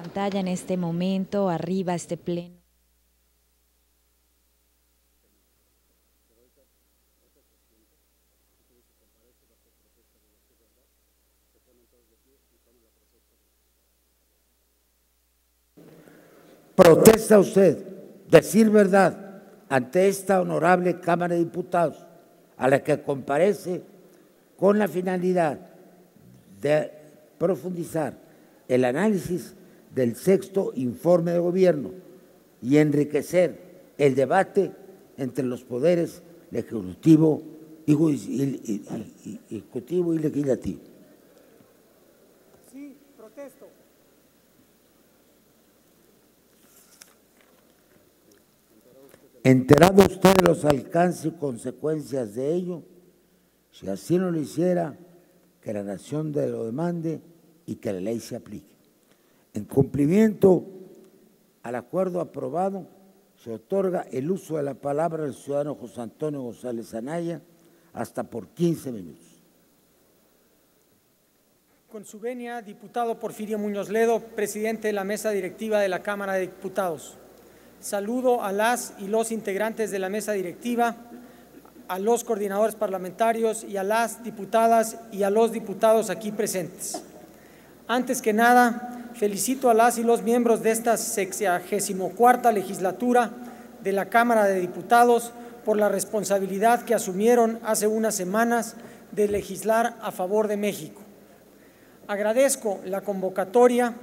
pantalla en este momento, arriba este pleno. ¿Protesta usted decir verdad ante esta honorable Cámara de Diputados, a la que comparece con la finalidad de profundizar el análisis del sexto informe de gobierno y enriquecer el debate entre los poderes ejecutivo y legislativo? Sí, protesto. ¿Enterado usted de los alcances y consecuencias de ello? Si así no lo hiciera, que la nación lo demande y que la ley se aplique. En cumplimiento al acuerdo aprobado, se otorga el uso de la palabra al ciudadano José Antonio González Anaya hasta por 15 minutos. Con su venia, diputado Porfirio Muñoz Ledo, presidente de la mesa directiva de la Cámara de Diputados. Saludo a las y los integrantes de la mesa directiva, a los coordinadores parlamentarios y a las diputadas y a los diputados aquí presentes. Antes que nada, felicito a las y los miembros de esta 64ª legislatura de la Cámara de Diputados por la responsabilidad que asumieron hace unas semanas de legislar a favor de México. Agradezco la convocatoria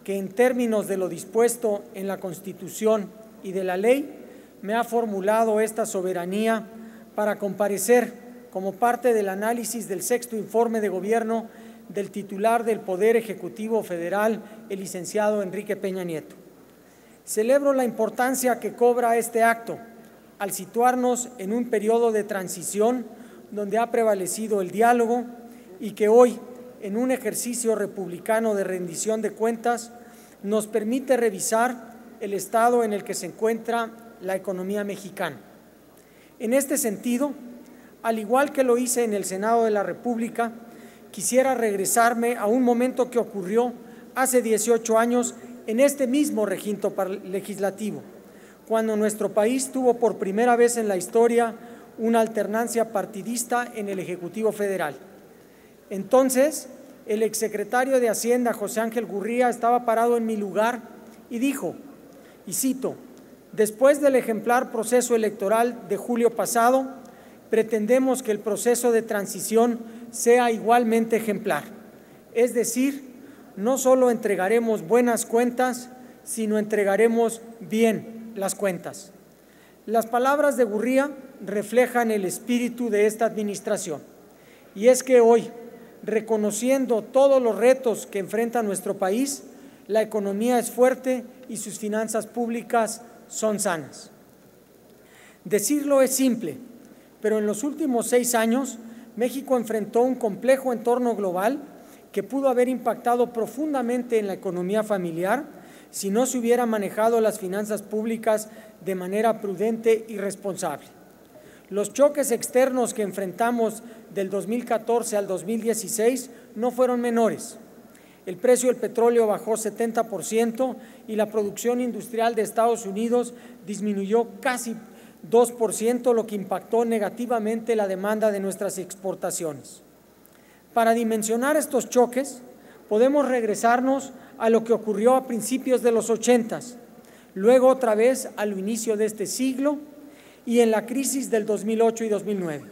que, en términos de lo dispuesto en la Constitución y de la ley, me ha formulado esta soberanía para comparecer como parte del análisis del sexto informe de gobierno del titular del Poder Ejecutivo Federal, el licenciado Enrique Peña Nieto. Celebro la importancia que cobra este acto al situarnos en un periodo de transición donde ha prevalecido el diálogo y que hoy, en un ejercicio republicano de rendición de cuentas, nos permite revisar el estado en el que se encuentra la economía mexicana. En este sentido, al igual que lo hice en el Senado de la República, quisiera regresarme a un momento que ocurrió hace 18 años en este mismo recinto legislativo, cuando nuestro país tuvo por primera vez en la historia una alternancia partidista en el Ejecutivo Federal. Entonces, el exsecretario de Hacienda, José Ángel Gurría, estaba parado en mi lugar y dijo, y cito: «Después del ejemplar proceso electoral de julio pasado, pretendemos que el proceso de transición sea igualmente ejemplar. Es decir, no solo entregaremos buenas cuentas, sino entregaremos bien las cuentas». Las palabras de Gurría reflejan el espíritu de esta administración, y es que hoy, reconociendo todos los retos que enfrenta nuestro país, la economía es fuerte y sus finanzas públicas son sanas. Decirlo es simple, pero en los últimos 6 años, México enfrentó un complejo entorno global que pudo haber impactado profundamente en la economía familiar si no se hubiera manejado las finanzas públicas de manera prudente y responsable. Los choques externos que enfrentamos del 2014 al 2016 no fueron menores. El precio del petróleo bajó 70% y la producción industrial de Estados Unidos disminuyó casi 2%, lo que impactó negativamente la demanda de nuestras exportaciones. Para dimensionar estos choques, podemos regresarnos a lo que ocurrió a principios de los 80s, luego otra vez al inicio de este siglo y en la crisis del 2008 y 2009.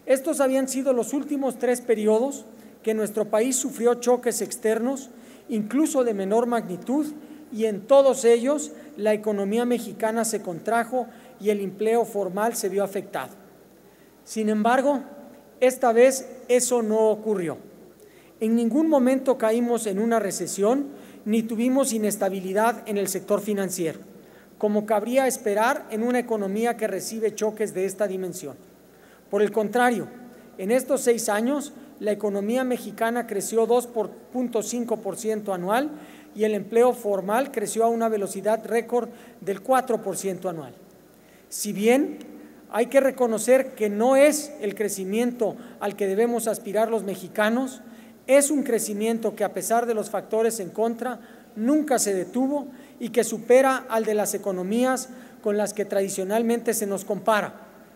Estos habían sido los últimos 3 periodos que nuestro país sufrió choques externos, incluso de menor magnitud, y en todos ellos la economía mexicana se contrajo y el empleo formal se vio afectado. Sin embargo, esta vez eso no ocurrió. En ningún momento caímos en una recesión ni tuvimos inestabilidad en el sector financiero, como cabría esperar en una economía que recibe choques de esta dimensión. Por el contrario, en estos 6 años, la economía mexicana creció 2.5% anual y el empleo formal creció a una velocidad récord del 4% anual. Si bien hay que reconocer que no es el crecimiento al que debemos aspirar los mexicanos, es un crecimiento que, a pesar de los factores en contra, nunca se detuvo y que supera al de las economías con las que tradicionalmente se nos compara,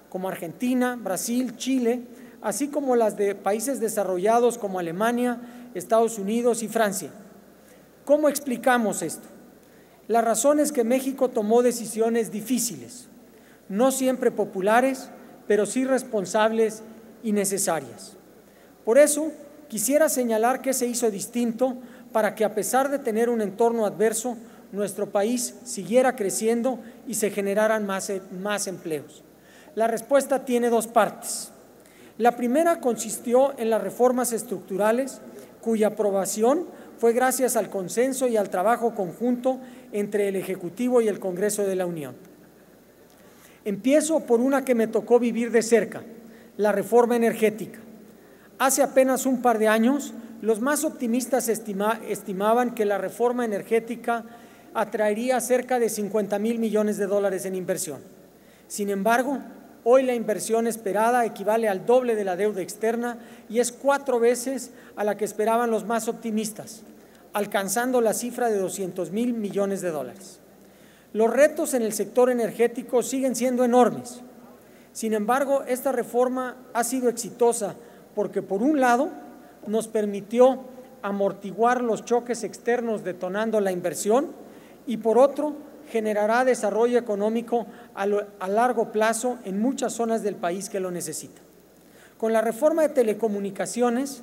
como Argentina, Brasil, Chile, así como las de países desarrollados como Alemania, Estados Unidos y Francia. ¿Cómo explicamos esto? La razón es que México tomó decisiones difíciles, no siempre populares, pero sí responsables y necesarias. Por eso, quisiera señalar qué se hizo distinto para que, a pesar de tener un entorno adverso, nuestro país siguiera creciendo y se generaran más empleos. La respuesta tiene dos partes. La primera consistió en las reformas estructurales, cuya aprobación fue gracias al consenso y al trabajo conjunto entre el Ejecutivo y el Congreso de la Unión. Empiezo por una que me tocó vivir de cerca, la reforma energética. Hace apenas un par de años, los más optimistas estimaban que la reforma energética atraería cerca de 50,000 millones de dólares en inversión. Sin embargo, hoy la inversión esperada equivale al doble de la deuda externa y es 4 veces a la que esperaban los más optimistas, alcanzando la cifra de 200,000 millones de dólares. Los retos en el sector energético siguen siendo enormes. Sin embargo, esta reforma ha sido exitosa porque, por un lado, nos permitió amortiguar los choques externos detonando la inversión y, por otro, generará desarrollo económico a largo plazo en muchas zonas del país que lo necesitan. Con la reforma de telecomunicaciones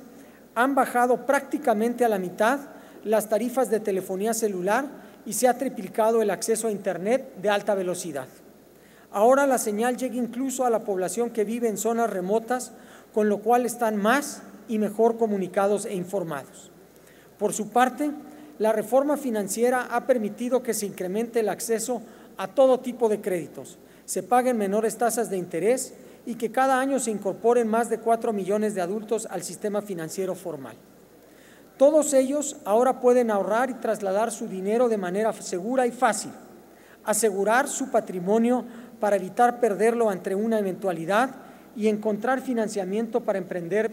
han bajado prácticamente a la mitad las tarifas de telefonía celular y se ha triplicado el acceso a Internet de alta velocidad. Ahora la señal llega incluso a la población que vive en zonas remotas, con lo cual están más y mejor comunicados e informados. Por su parte, la reforma financiera ha permitido que se incremente el acceso a todo tipo de créditos, se paguen menores tasas de interés y que cada año se incorporen más de 4 millones de adultos al sistema financiero formal. Todos ellos ahora pueden ahorrar y trasladar su dinero de manera segura y fácil, asegurar su patrimonio para evitar perderlo ante una eventualidad y encontrar financiamiento para emprender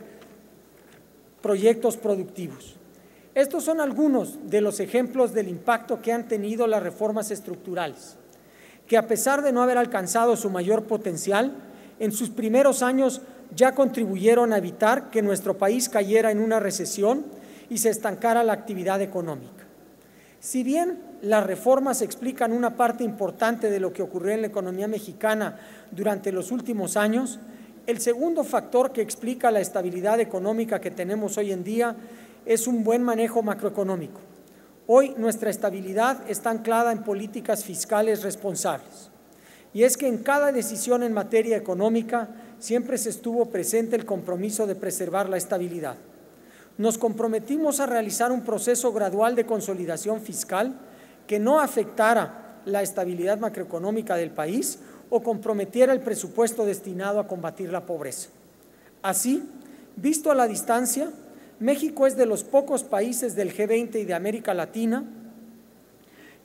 proyectos productivos. Estos son algunos de los ejemplos del impacto que han tenido las reformas estructurales, que a pesar de no haber alcanzado su mayor potencial, en sus primeros años ya contribuyeron a evitar que nuestro país cayera en una recesión y se estancara la actividad económica. Si bien las reformas explican una parte importante de lo que ocurrió en la economía mexicana durante los últimos años, el segundo factor que explica la estabilidad económica que tenemos hoy en día es un buen manejo macroeconómico. Hoy nuestra estabilidad está anclada en políticas fiscales responsables. Y es que en cada decisión en materia económica siempre se estuvo presente el compromiso de preservar la estabilidad. Nos comprometimos a realizar un proceso gradual de consolidación fiscal que no afectara la estabilidad macroeconómica del país o comprometiera el presupuesto destinado a combatir la pobreza. Así, visto a la distancia, México es de los pocos países del G20 y de América Latina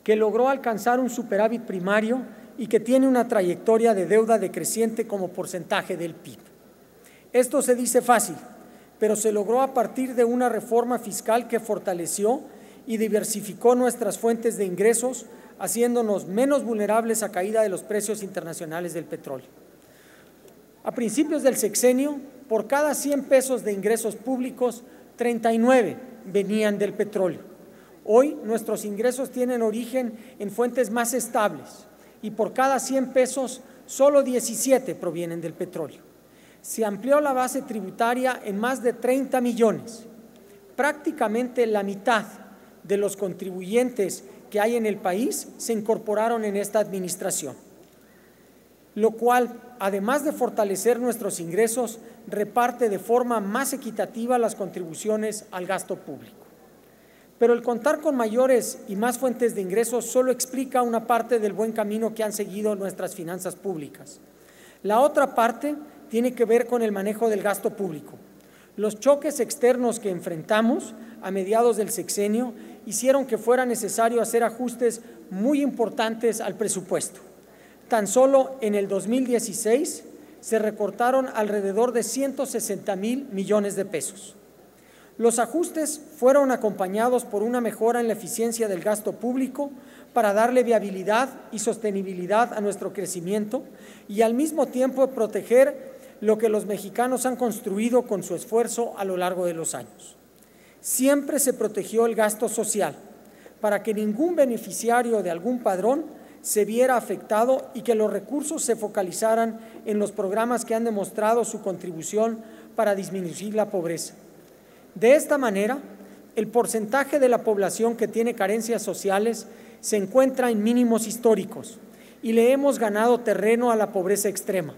que logró alcanzar un superávit primario y que tiene una trayectoria de deuda decreciente como porcentaje del PIB. Esto se dice fácil, pero se logró a partir de una reforma fiscal que fortaleció y diversificó nuestras fuentes de ingresos, haciéndonos menos vulnerables a caída de los precios internacionales del petróleo. A principios del sexenio, por cada 100 pesos de ingresos públicos, 39 venían del petróleo. Hoy nuestros ingresos tienen origen en fuentes más estables y por cada 100 pesos, solo 17 provienen del petróleo. Se amplió la base tributaria en más de 30 millones. Prácticamente la mitad de los contribuyentes que hay en el país se incorporaron en esta administración, lo cual, además de fortalecer nuestros ingresos, reparte de forma más equitativa las contribuciones al gasto público. Pero el contar con mayores y más fuentes de ingresos solo explica una parte del buen camino que han seguido nuestras finanzas públicas. La otra parte tiene que ver con el manejo del gasto público. Los choques externos que enfrentamos a mediados del sexenio hicieron que fuera necesario hacer ajustes muy importantes al presupuesto. Tan solo en el 2016 se recortaron alrededor de 160,000 millones de pesos. Los ajustes fueron acompañados por una mejora en la eficiencia del gasto público para darle viabilidad y sostenibilidad a nuestro crecimiento y al mismo tiempo proteger lo que los mexicanos han construido con su esfuerzo a lo largo de los años. Siempre se protegió el gasto social para que ningún beneficiario de algún padrón se viera afectado y que los recursos se focalizaran en los programas que han demostrado su contribución para disminuir la pobreza. De esta manera, el porcentaje de la población que tiene carencias sociales se encuentra en mínimos históricos y le hemos ganado terreno a la pobreza extrema,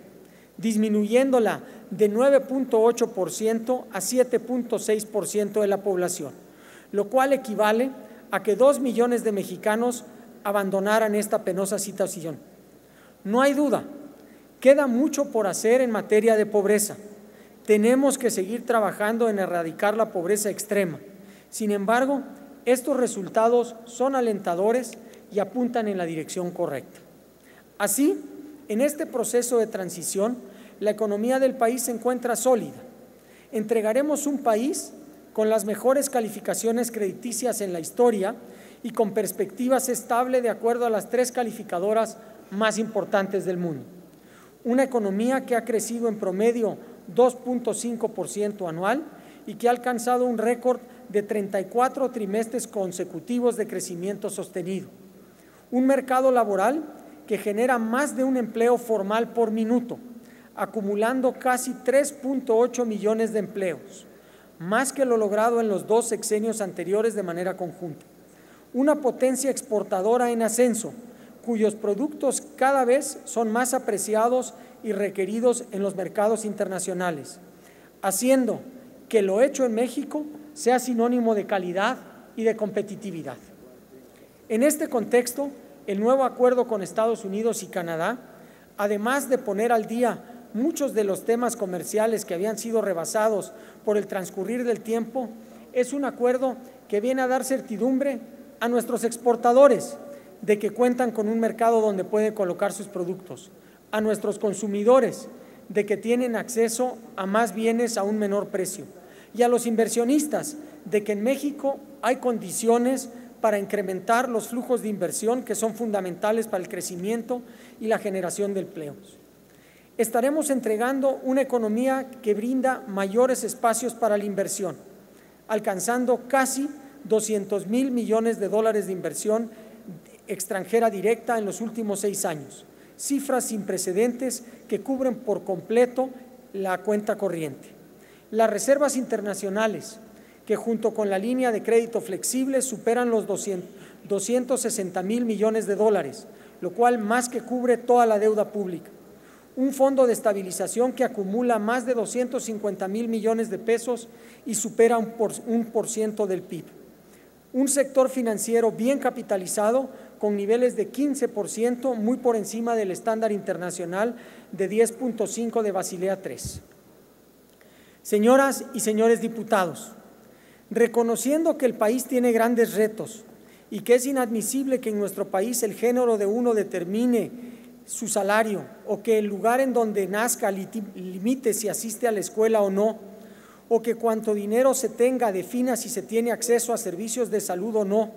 disminuyéndola de 9.8% a 7.6% de la población, lo cual equivale a que 2 millones de mexicanos abandonaran esta penosa situación. No hay duda, queda mucho por hacer en materia de pobreza. Tenemos que seguir trabajando en erradicar la pobreza extrema. Sin embargo, estos resultados son alentadores y apuntan en la dirección correcta. Así, en este proceso de transición, la economía del país se encuentra sólida. Entregaremos un país con las mejores calificaciones crediticias en la historia y con perspectivas estables de acuerdo a las 3 calificadoras más importantes del mundo. Una economía que ha crecido en promedio 2.5% anual y que ha alcanzado un récord de 34 trimestres consecutivos de crecimiento sostenido. Un mercado laboral que genera más de un empleo formal por minuto, acumulando casi 3.8 millones de empleos, más que lo logrado en los 2 sexenios anteriores de manera conjunta. Una potencia exportadora en ascenso, cuyos productos cada vez son más apreciados y requeridos en los mercados internacionales, haciendo que lo hecho en México sea sinónimo de calidad y de competitividad. En este contexto, el nuevo acuerdo con Estados Unidos y Canadá, además de poner al día muchos de los temas comerciales que habían sido rebasados por el transcurrir del tiempo, es un acuerdo que viene a dar certidumbre a nuestros exportadores de que cuentan con un mercado donde pueden colocar sus productos, a nuestros consumidores de que tienen acceso a más bienes a un menor precio y a los inversionistas de que en México hay condiciones para incrementar los flujos de inversión que son fundamentales para el crecimiento y la generación de empleos. Estaremos entregando una economía que brinda mayores espacios para la inversión, alcanzando casi 200,000 millones de dólares de inversión extranjera directa en los últimos 6 años, cifras sin precedentes que cubren por completo la cuenta corriente. Las reservas internacionales, que junto con la línea de crédito flexible superan los 260,000 millones de dólares, lo cual más que cubre toda la deuda pública. Un fondo de estabilización que acumula más de 250,000 millones de pesos y supera un por ciento del PIB. Un sector financiero bien capitalizado con niveles de 15%, muy por encima del estándar internacional de 10.5 de Basilea III. Señoras y señores diputados, reconociendo que el país tiene grandes retos y que es inadmisible que en nuestro país el género de uno determine su salario o que el lugar en donde nazca limite si asiste a la escuela o no, o que cuanto dinero se tenga defina si se tiene acceso a servicios de salud o no,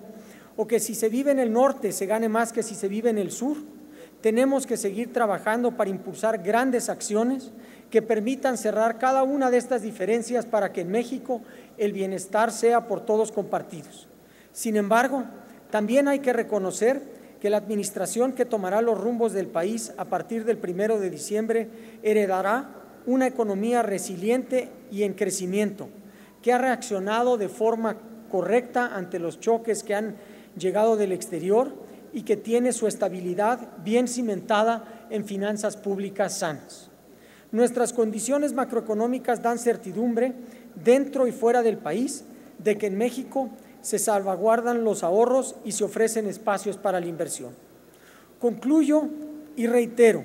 o que si se vive en el norte se gane más que si se vive en el sur, tenemos que seguir trabajando para impulsar grandes acciones que permitan cerrar cada una de estas diferencias para que en México el bienestar sea por todos compartidos. Sin embargo, también hay que reconocer que la administración que tomará los rumbos del país a partir del 1 de diciembre heredará una economía resiliente y en crecimiento, que ha reaccionado de forma correcta ante los choques que han llegado del exterior y que tiene su estabilidad bien cimentada en finanzas públicas sanas. Nuestras condiciones macroeconómicas dan certidumbre dentro y fuera del país de que en México se salvaguardan los ahorros y se ofrecen espacios para la inversión. Concluyo y reitero,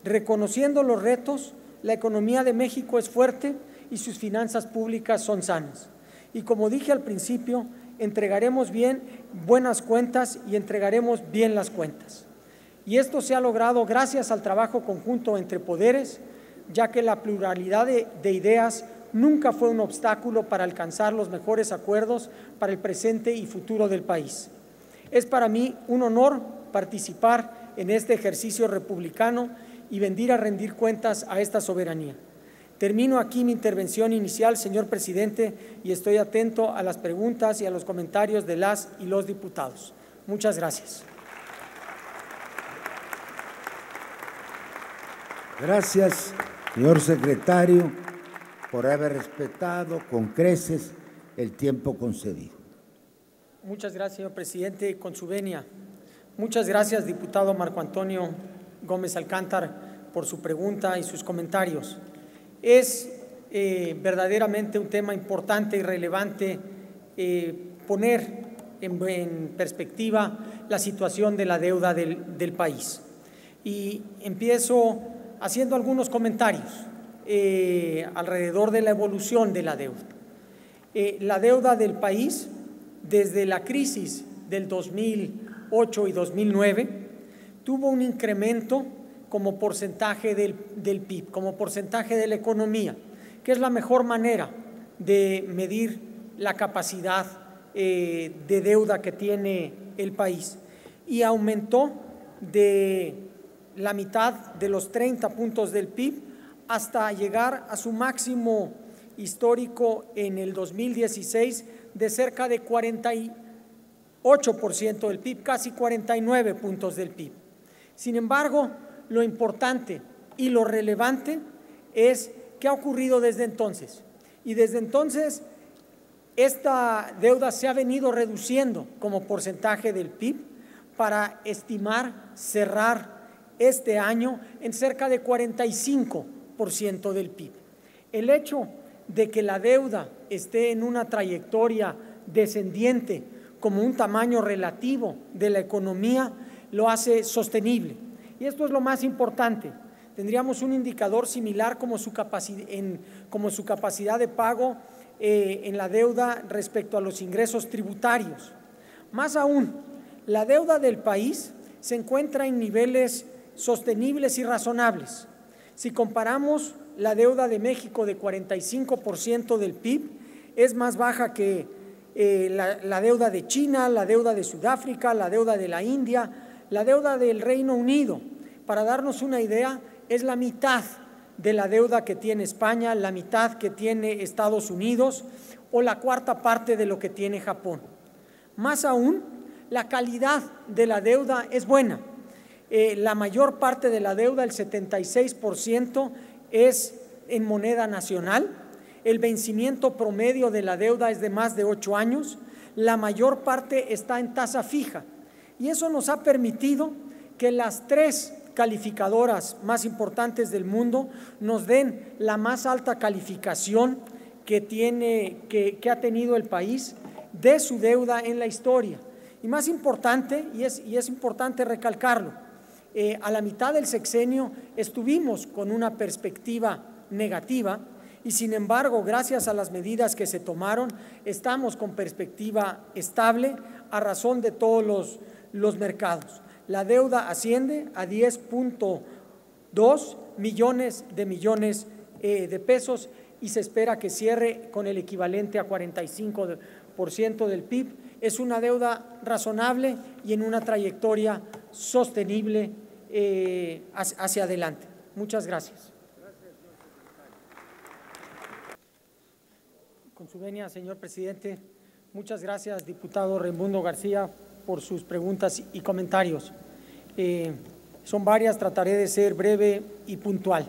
reconociendo los retos, la economía de México es fuerte y sus finanzas públicas son sanas. Y como dije al principio, entregaremos bien buenas cuentas y entregaremos bien las cuentas. Y esto se ha logrado gracias al trabajo conjunto entre poderes, ya que la pluralidad de ideas nunca fue un obstáculo para alcanzar los mejores acuerdos para el presente y futuro del país. Es para mí un honor participar en este ejercicio republicano y venir a rendir cuentas a esta soberanía. Termino aquí mi intervención inicial, señor presidente, y estoy atento a las preguntas y a los comentarios de las y los diputados. Muchas gracias. Gracias, señor secretario, por haber respetado con creces el tiempo concedido. Muchas gracias, señor presidente. Con su venia. Muchas gracias, diputado Marco Antonio Gómez Alcántara, por su pregunta y sus comentarios. Es verdaderamente un tema importante y relevante poner en perspectiva la situación de la deuda del país. Y empiezo haciendo algunos comentarios alrededor de la evolución de la deuda. La deuda del país, desde la crisis del 2008 y 2009, tuvo un incremento como porcentaje del PIB, como porcentaje de la economía, que es la mejor manera de medir la capacidad de deuda que tiene el país. Y aumentó de la mitad de los 30 puntos del PIB hasta llegar a su máximo histórico en el 2016 de cerca de 48% del PIB, casi 49 puntos del PIB. Sin embargo, lo importante y lo relevante es qué ha ocurrido desde entonces. Y desde entonces, esta deuda se ha venido reduciendo como porcentaje del PIB para estimar cerrar este año en cerca de 45% del PIB. El hecho de que la deuda esté en una trayectoria descendiente como un tamaño relativo de la economía lo hace sostenible. Y esto es lo más importante. Tendríamos un indicador similar como su capacidad de pago en la deuda respecto a los ingresos tributarios. Más aún, la deuda del país se encuentra en niveles sostenibles y razonables. Si comparamos la deuda de México de 45% del PIB, es más baja que la deuda de China, la deuda de Sudáfrica, la deuda de la India, la deuda del Reino Unido. Para darnos una idea, es la mitad de la deuda que tiene España, la mitad que tiene Estados Unidos o la cuarta parte de lo que tiene Japón. Más aún, la calidad de la deuda es buena. La mayor parte de la deuda, el 76%, es en moneda nacional. El vencimiento promedio de la deuda es de más de 8 años. La mayor parte está en tasa fija. Y eso nos ha permitido que las 3 calificadoras más importantes del mundo nos den la más alta calificación que ha tenido el país de su deuda en la historia. Y más importante, y es importante recalcarlo, a la mitad del sexenio estuvimos con una perspectiva negativa y sin embargo, gracias a las medidas que se tomaron, estamos con perspectiva estable a razón de todos los mercados. La deuda asciende a 10.2 millones de pesos y se espera que cierre con el equivalente a 45% del PIB. Es una deuda razonable y en una trayectoria sostenible hacia adelante. Muchas gracias. Con su venia, señor presidente, muchas gracias, diputado Raimundo García, por sus preguntas y comentarios. Son varias, trataré de ser breve y puntual.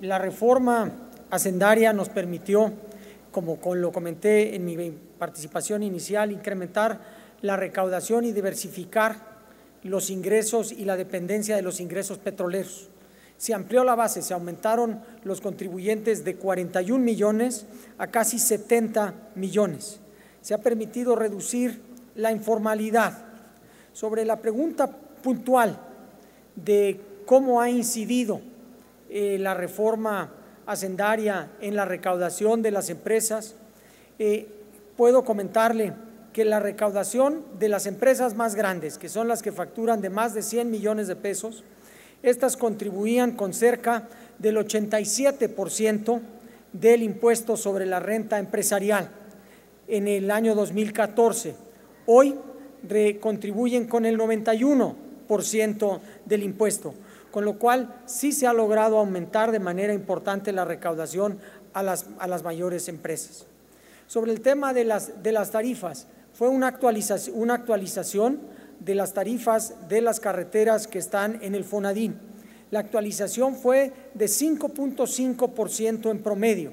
La reforma hacendaria nos permitió, como lo comenté en mi participación inicial, incrementar la recaudación y diversificar los ingresos y la dependencia de los ingresos petroleros. Se amplió la base, se aumentaron los contribuyentes de 41 millones a casi 70 millones. Se ha permitido reducir la informalidad. Sobre la pregunta puntual de cómo ha incidido la reforma hacendaria en la recaudación de las empresas, puedo comentarle que la recaudación de las empresas más grandes, que son las que facturan de más de 100 millones de pesos, estas contribuían con cerca del 87% del impuesto sobre la renta empresarial en el año 2014. Hoy contribuyen con el 91% del impuesto, con lo cual sí se ha logrado aumentar de manera importante la recaudación a las mayores empresas. Sobre el tema de las tarifas, fue una actualización de las tarifas de las carreteras que están en el FONADIN. La actualización fue de 5.5% en promedio,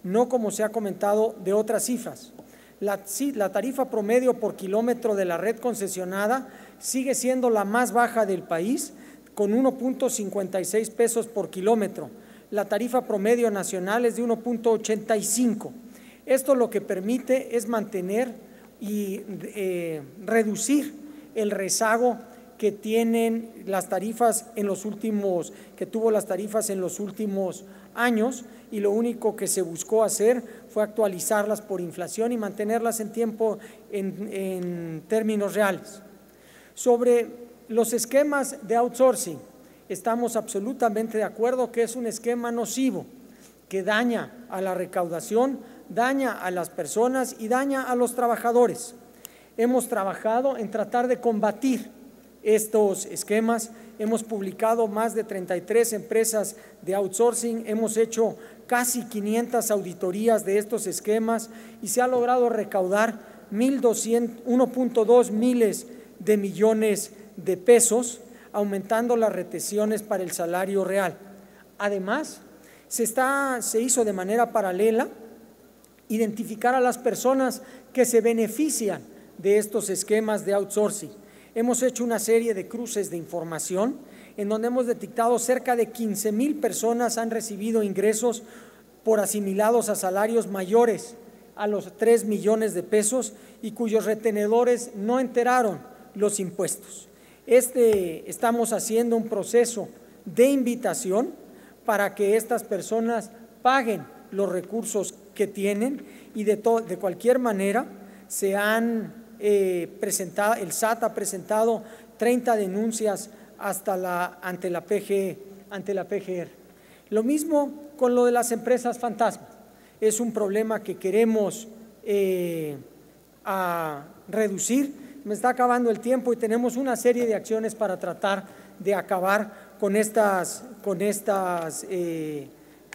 no como se ha comentado de otras cifras. La tarifa promedio por kilómetro de la red concesionada sigue siendo la más baja del país, con 1.56 pesos por kilómetro. La tarifa promedio nacional es de 1.85. Esto lo que permite es mantener y reducir el rezago que tienen las tarifas que tuvo las tarifas en los últimos años, y lo único que se buscó hacer fue actualizarlas por inflación y mantenerlas en tiempo en términos reales. Sobre los esquemas de outsourcing, estamos absolutamente de acuerdo que es un esquema nocivo, que daña a la recaudación, daña a las personas y daña a los trabajadores. Hemos trabajado en tratar de combatir estos esquemas, hemos publicado más de 33 empresas de outsourcing, hemos hecho casi 500 auditorías de estos esquemas y se ha logrado recaudar 1.2 miles de millones de pesos, aumentando las retenciones para el salario real. Además, se hizo de manera paralela identificar a las personas que se benefician de estos esquemas de outsourcing. Hemos hecho una serie de cruces de información en donde hemos detectado cerca de 15,000 personas han recibido ingresos por asimilados a salarios mayores a los 3 millones de pesos y cuyos retenedores no enteraron los impuestos. Estamos haciendo un proceso de invitación para que estas personas paguen los recursos que tienen y de cualquier manera se han presentado, el SAT ha presentado 30 denuncias ante la PGR. Lo mismo con lo de las empresas fantasma. Es un problema que queremos reducir. Me está acabando el tiempo y tenemos una serie de acciones para tratar de acabar con estas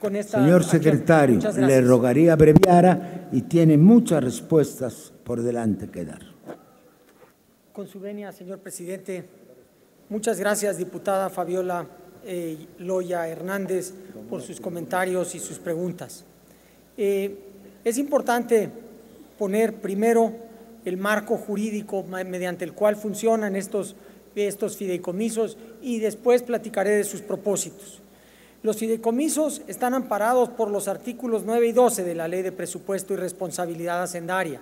Señor secretario, le rogaría abreviara y tiene muchas respuestas por delante que dar. Con su venia, señor presidente. Muchas gracias, diputada Fabiola Loya Hernández, por sus comentarios y sus preguntas. Es importante poner primero el marco jurídico mediante el cual funcionan estos fideicomisos y después platicaré de sus propósitos. Los fideicomisos están amparados por los artículos 9 y 12 de la Ley de Presupuesto y Responsabilidad Hacendaria.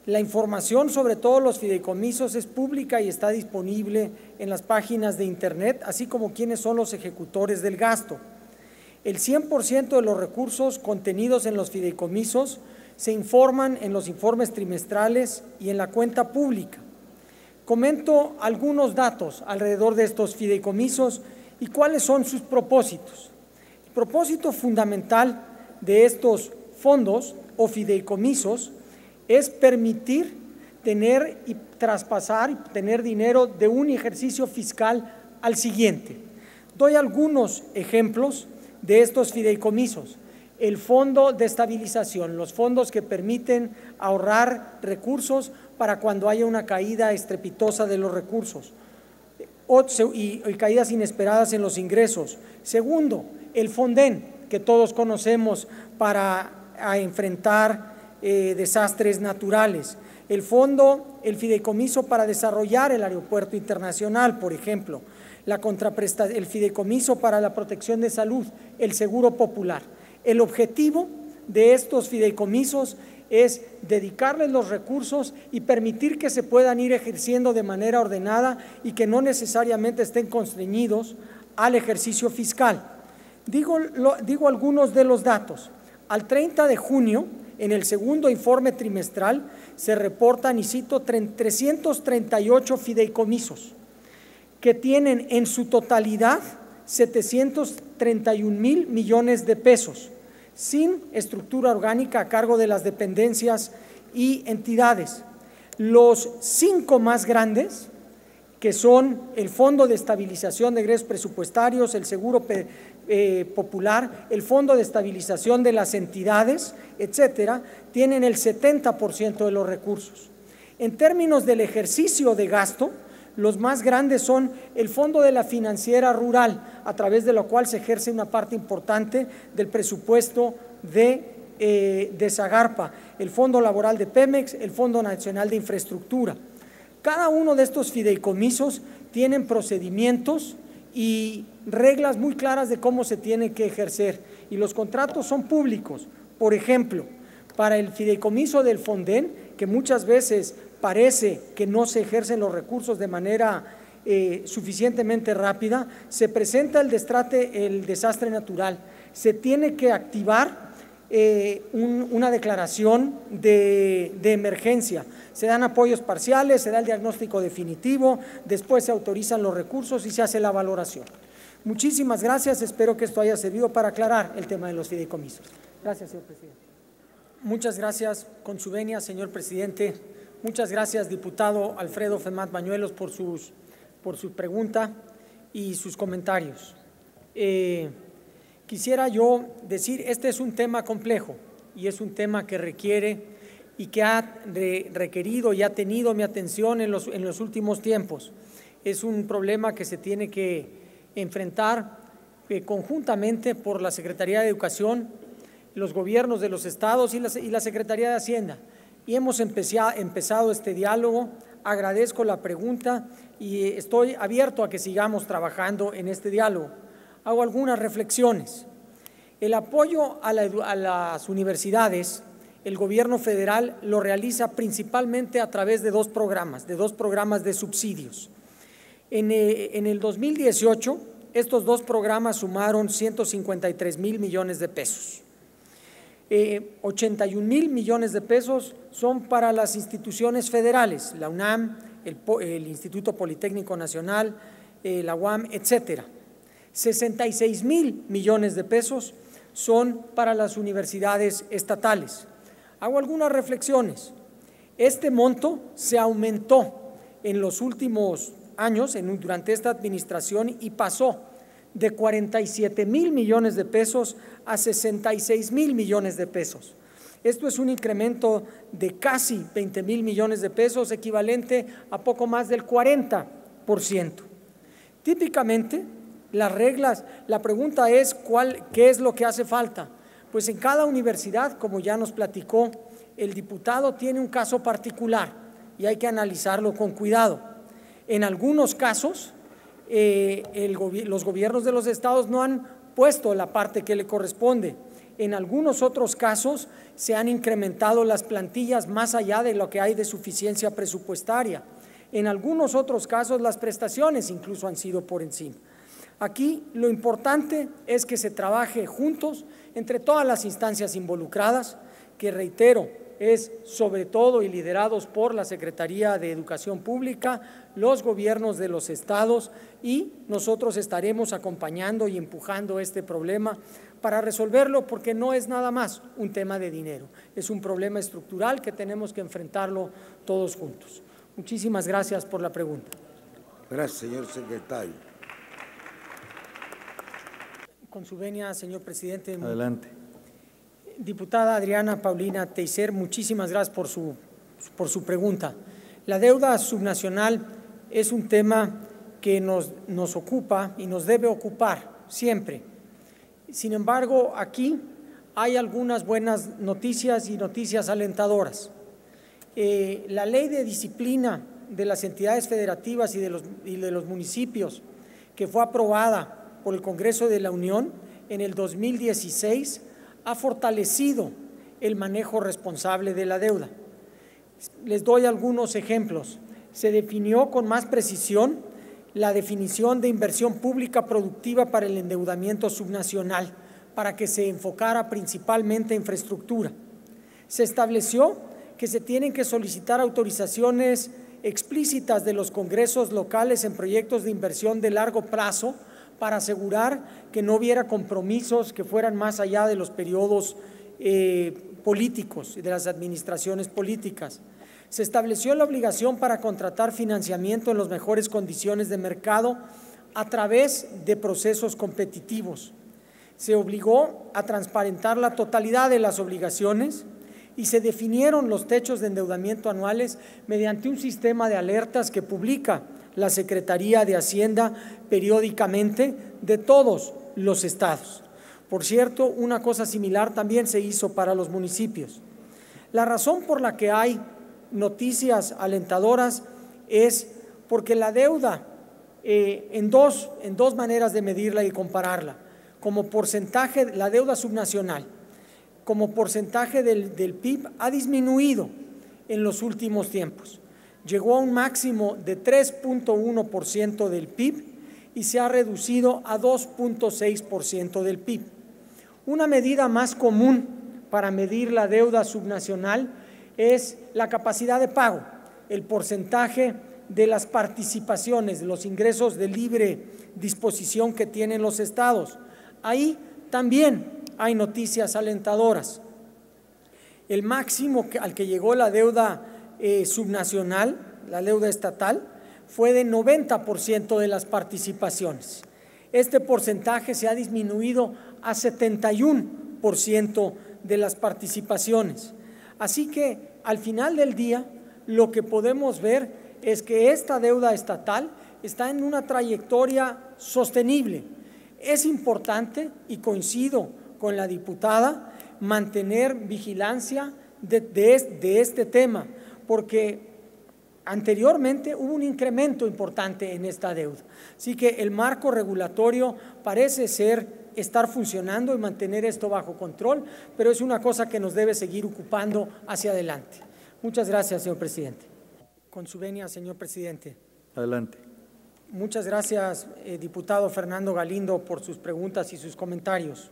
La información sobre todos los fideicomisos es pública y está disponible en las páginas de Internet, así como quiénes son los ejecutores del gasto. El 100% de los recursos contenidos en los fideicomisos se informan en los informes trimestrales y en la cuenta pública. Comento algunos datos alrededor de estos fideicomisos y cuáles son sus propósitos. El propósito fundamental de estos fondos o fideicomisos es permitir tener y traspasar y tener dinero de un ejercicio fiscal al siguiente. Doy algunos ejemplos de estos fideicomisos. El Fondo de Estabilización, los fondos que permiten ahorrar recursos para cuando haya una caída estrepitosa de los recursos y caídas inesperadas en los ingresos. Segundo, el Fonden, que todos conocemos para enfrentar desastres naturales. El fideicomiso para desarrollar el aeropuerto internacional, por ejemplo. El fideicomiso para la protección de salud, el seguro popular. El objetivo de estos fideicomisos es dedicarles los recursos y permitir que se puedan ir ejerciendo de manera ordenada y que no necesariamente estén constreñidos al ejercicio fiscal. Digo algunos de los datos. Al 30 de junio, en el segundo informe trimestral, se reportan, y cito, 338 fideicomisos que tienen en su totalidad 731,000 millones de pesos. sin estructura orgánica a cargo de las dependencias y entidades. Los 5 más grandes, que son el Fondo de Estabilización de Egresos Presupuestarios, el Seguro Popular, el Fondo de Estabilización de las Entidades, etcétera, tienen el 70% de los recursos. En términos del ejercicio de gasto, los más grandes son el Fondo de la Financiera Rural, a través de lo cual se ejerce una parte importante del presupuesto de Zagarpa, el Fondo Laboral de Pemex, el Fondo Nacional de Infraestructura. Cada uno de estos fideicomisos tienen procedimientos y reglas muy claras de cómo se tiene que ejercer, y los contratos son públicos. Por ejemplo, para el fideicomiso del Fonden, que muchas veces parece que no se ejercen los recursos de manera suficientemente rápida, se presenta el desastre natural, se tiene que activar una declaración de emergencia, se dan apoyos parciales, se da el diagnóstico definitivo, después se autorizan los recursos y se hace la valoración. Muchísimas gracias, espero que esto haya servido para aclarar el tema de los fideicomisos. Gracias, señor presidente. Muchas gracias, con su venia, señor presidente. Muchas gracias, diputado Alfredo Femat Bañuelos, por su pregunta y sus comentarios. Quisiera yo decir, este es un tema complejo y es un tema que requiere y que ha requerido y ha tenido mi atención en los últimos tiempos. Es un problema que se tiene que enfrentar conjuntamente por la Secretaría de Educación, los gobiernos de los estados y la Secretaría de Hacienda. Y hemos empezado este diálogo. Agradezco la pregunta y estoy abierto a que sigamos trabajando en este diálogo. Hago algunas reflexiones. El apoyo a las universidades, el gobierno federal lo realiza principalmente a través de dos programas de subsidios. En el 2018, estos dos programas sumaron 153,000 millones de pesos. 81,000 millones de pesos son para las instituciones federales, la UNAM, el Instituto Politécnico Nacional, la UAM, etcétera. 66,000 millones de pesos son para las universidades estatales. Hago algunas reflexiones. Este monto se aumentó en los últimos años, durante esta administración, y pasó de 47,000 millones de pesos a 66,000 millones de pesos. Esto es un incremento de casi 20,000 millones de pesos, equivalente a poco más del 40%. Típicamente, las reglas, la pregunta es ¿qué es lo que hace falta? Pues en cada universidad, como ya nos platicó el diputado, tiene un caso particular y hay que analizarlo con cuidado. En algunos casos, los gobiernos de los estados no han puesto la parte que le corresponde. En algunos otros casos se han incrementado las plantillas más allá de lo que hay de suficiencia presupuestaria. En algunos otros casos las prestaciones incluso han sido por encima. Aquí lo importante es que se trabaje juntos entre todas las instancias involucradas, que reitero, es sobre todo y liderados por la Secretaría de Educación Pública, los gobiernos de los estados, y nosotros estaremos acompañando y empujando este problema para resolverlo, porque no es nada más un tema de dinero, es un problema estructural que tenemos que enfrentarlo todos juntos. Muchísimas gracias por la pregunta. Gracias, señor secretario. Con su venia, señor presidente. Adelante. Diputada Adriana Paulina Teiser, muchísimas gracias por su pregunta. La deuda subnacional es un tema que nos ocupa y nos debe ocupar siempre. Sin embargo, aquí hay algunas buenas noticias y noticias alentadoras. La ley de disciplina de las entidades federativas y de los municipios, que fue aprobada por el Congreso de la Unión en el 2016, ha fortalecido el manejo responsable de la deuda. Les doy algunos ejemplos. Se definió con más precisión la definición de inversión pública productiva para el endeudamiento subnacional, para que se enfocara principalmente en infraestructura. Se estableció que se tienen que solicitar autorizaciones explícitas de los congresos locales en proyectos de inversión de largo plazo para asegurar que no hubiera compromisos que fueran más allá de los periodos políticos y de las administraciones políticas. Se estableció la obligación para contratar financiamiento en las mejores condiciones de mercado a través de procesos competitivos. Se obligó a transparentar la totalidad de las obligaciones y se definieron los techos de endeudamiento anuales mediante un sistema de alertas que publica la Secretaría de Hacienda periódicamente de todos los estados. Por cierto, una cosa similar también se hizo para los municipios. La razón por la que hay noticias alentadoras es porque la deuda, en dos maneras de medirla y compararla, como porcentaje, la deuda subnacional, como porcentaje del PIB ha disminuido en los últimos tiempos. Llegó a un máximo de 3.1% del PIB y se ha reducido a 2.6% del PIB. Una medida más común para medir la deuda subnacional es la capacidad de pago, el porcentaje de las participaciones, de los ingresos de libre disposición que tienen los estados. Ahí también hay noticias alentadoras. El máximo al que llegó la deuda subnacional, la deuda estatal, fue de 90% de las participaciones. Este porcentaje se ha disminuido a 71% de las participaciones. Así que al final del día lo que podemos ver es que esta deuda estatal está en una trayectoria sostenible. Es importante, y coincido con la diputada, mantener vigilancia de este tema, porque anteriormente hubo un incremento importante en esta deuda. Así que el marco regulatorio parece estar funcionando y mantener esto bajo control, pero es una cosa que nos debe seguir ocupando hacia adelante. Muchas gracias, señor presidente. Con su venia, señor presidente. Adelante. Muchas gracias, diputado Fernando Galindo, por sus preguntas y sus comentarios.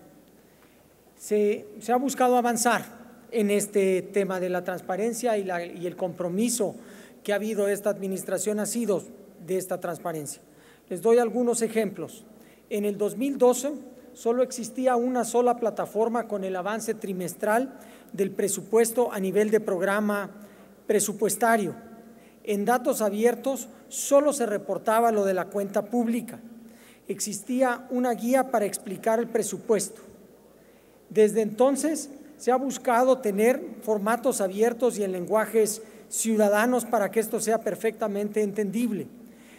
Se ha buscado avanzar en este tema de la transparencia y el compromiso que ha habido esta administración ha sido de esta transparencia. Les doy algunos ejemplos. En el 2012 solo existía una sola plataforma con el avance trimestral del presupuesto a nivel de programa presupuestario. En datos abiertos solo se reportaba lo de la cuenta pública. Existía una guía para explicar el presupuesto. Desde entonces se ha buscado tener formatos abiertos y en lenguajes ciudadanos para que esto sea perfectamente entendible.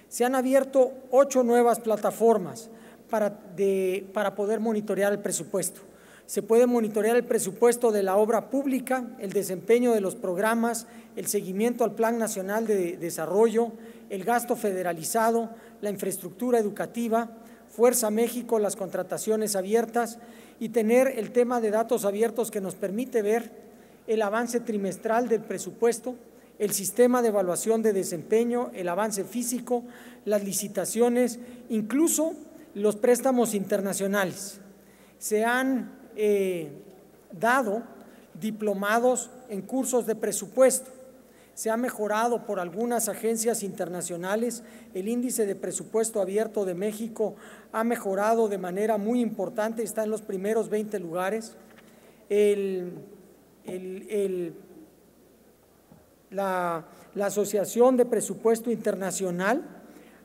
Se han abierto 8 nuevas plataformas para poder monitorear el presupuesto. Se puede monitorear el presupuesto de la obra pública, el desempeño de los programas, el seguimiento al Plan Nacional de Desarrollo, el gasto federalizado, la infraestructura educativa, Fuerza México, las contrataciones abiertas y tener el tema de datos abiertos que nos permite ver el avance trimestral del presupuesto, el sistema de evaluación de desempeño, el avance físico, las licitaciones, incluso los préstamos internacionales. Se han dado diplomados en cursos de presupuesto. Se ha mejorado por algunas agencias internacionales. El índice de presupuesto abierto de México ha mejorado de manera muy importante, está en los primeros 20 lugares. La Asociación de Presupuesto Internacional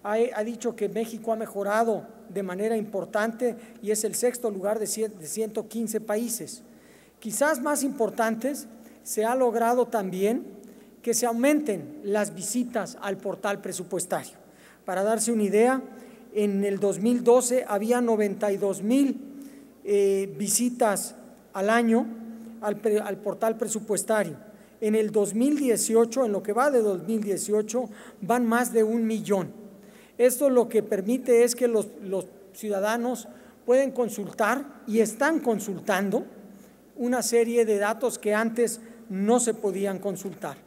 ha dicho que México ha mejorado de manera importante y es el 6º lugar de 115 países. Quizás más importantes, se ha logrado también que se aumenten las visitas al portal presupuestario. Para darse una idea, en el 2012 había 92,000 visitas al año al portal presupuestario. En el 2018, en lo que va de 2018, van más de 1 millón. Esto lo que permite es que los ciudadanos pueden consultar y están consultando una serie de datos que antes no se podían consultar.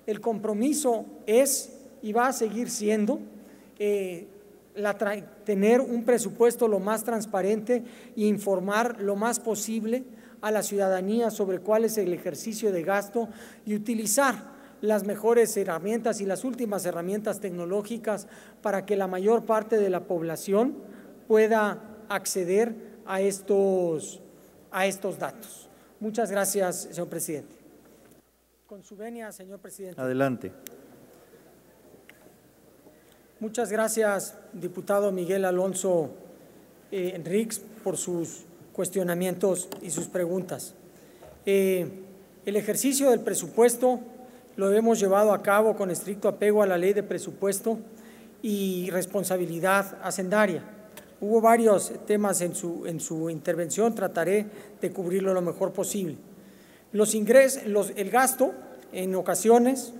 El compromiso es y va a seguir siendo tener un presupuesto lo más transparente e informar lo más posible a la ciudadanía sobre cuál es el ejercicio de gasto y utilizar las mejores herramientas y las últimas herramientas tecnológicas para que la mayor parte de la población pueda acceder a estos datos. Muchas gracias, señor presidente. Con su venia, señor presidente. Adelante. Muchas gracias, diputado Miguel Alonso Enríquez, por sus cuestionamientos y sus preguntas. El ejercicio del presupuesto lo hemos llevado a cabo con estricto apego a la ley de presupuesto y responsabilidad hacendaria. Hubo varios temas en su intervención, trataré de cubrirlo lo mejor posible. El gasto, en ocasiones,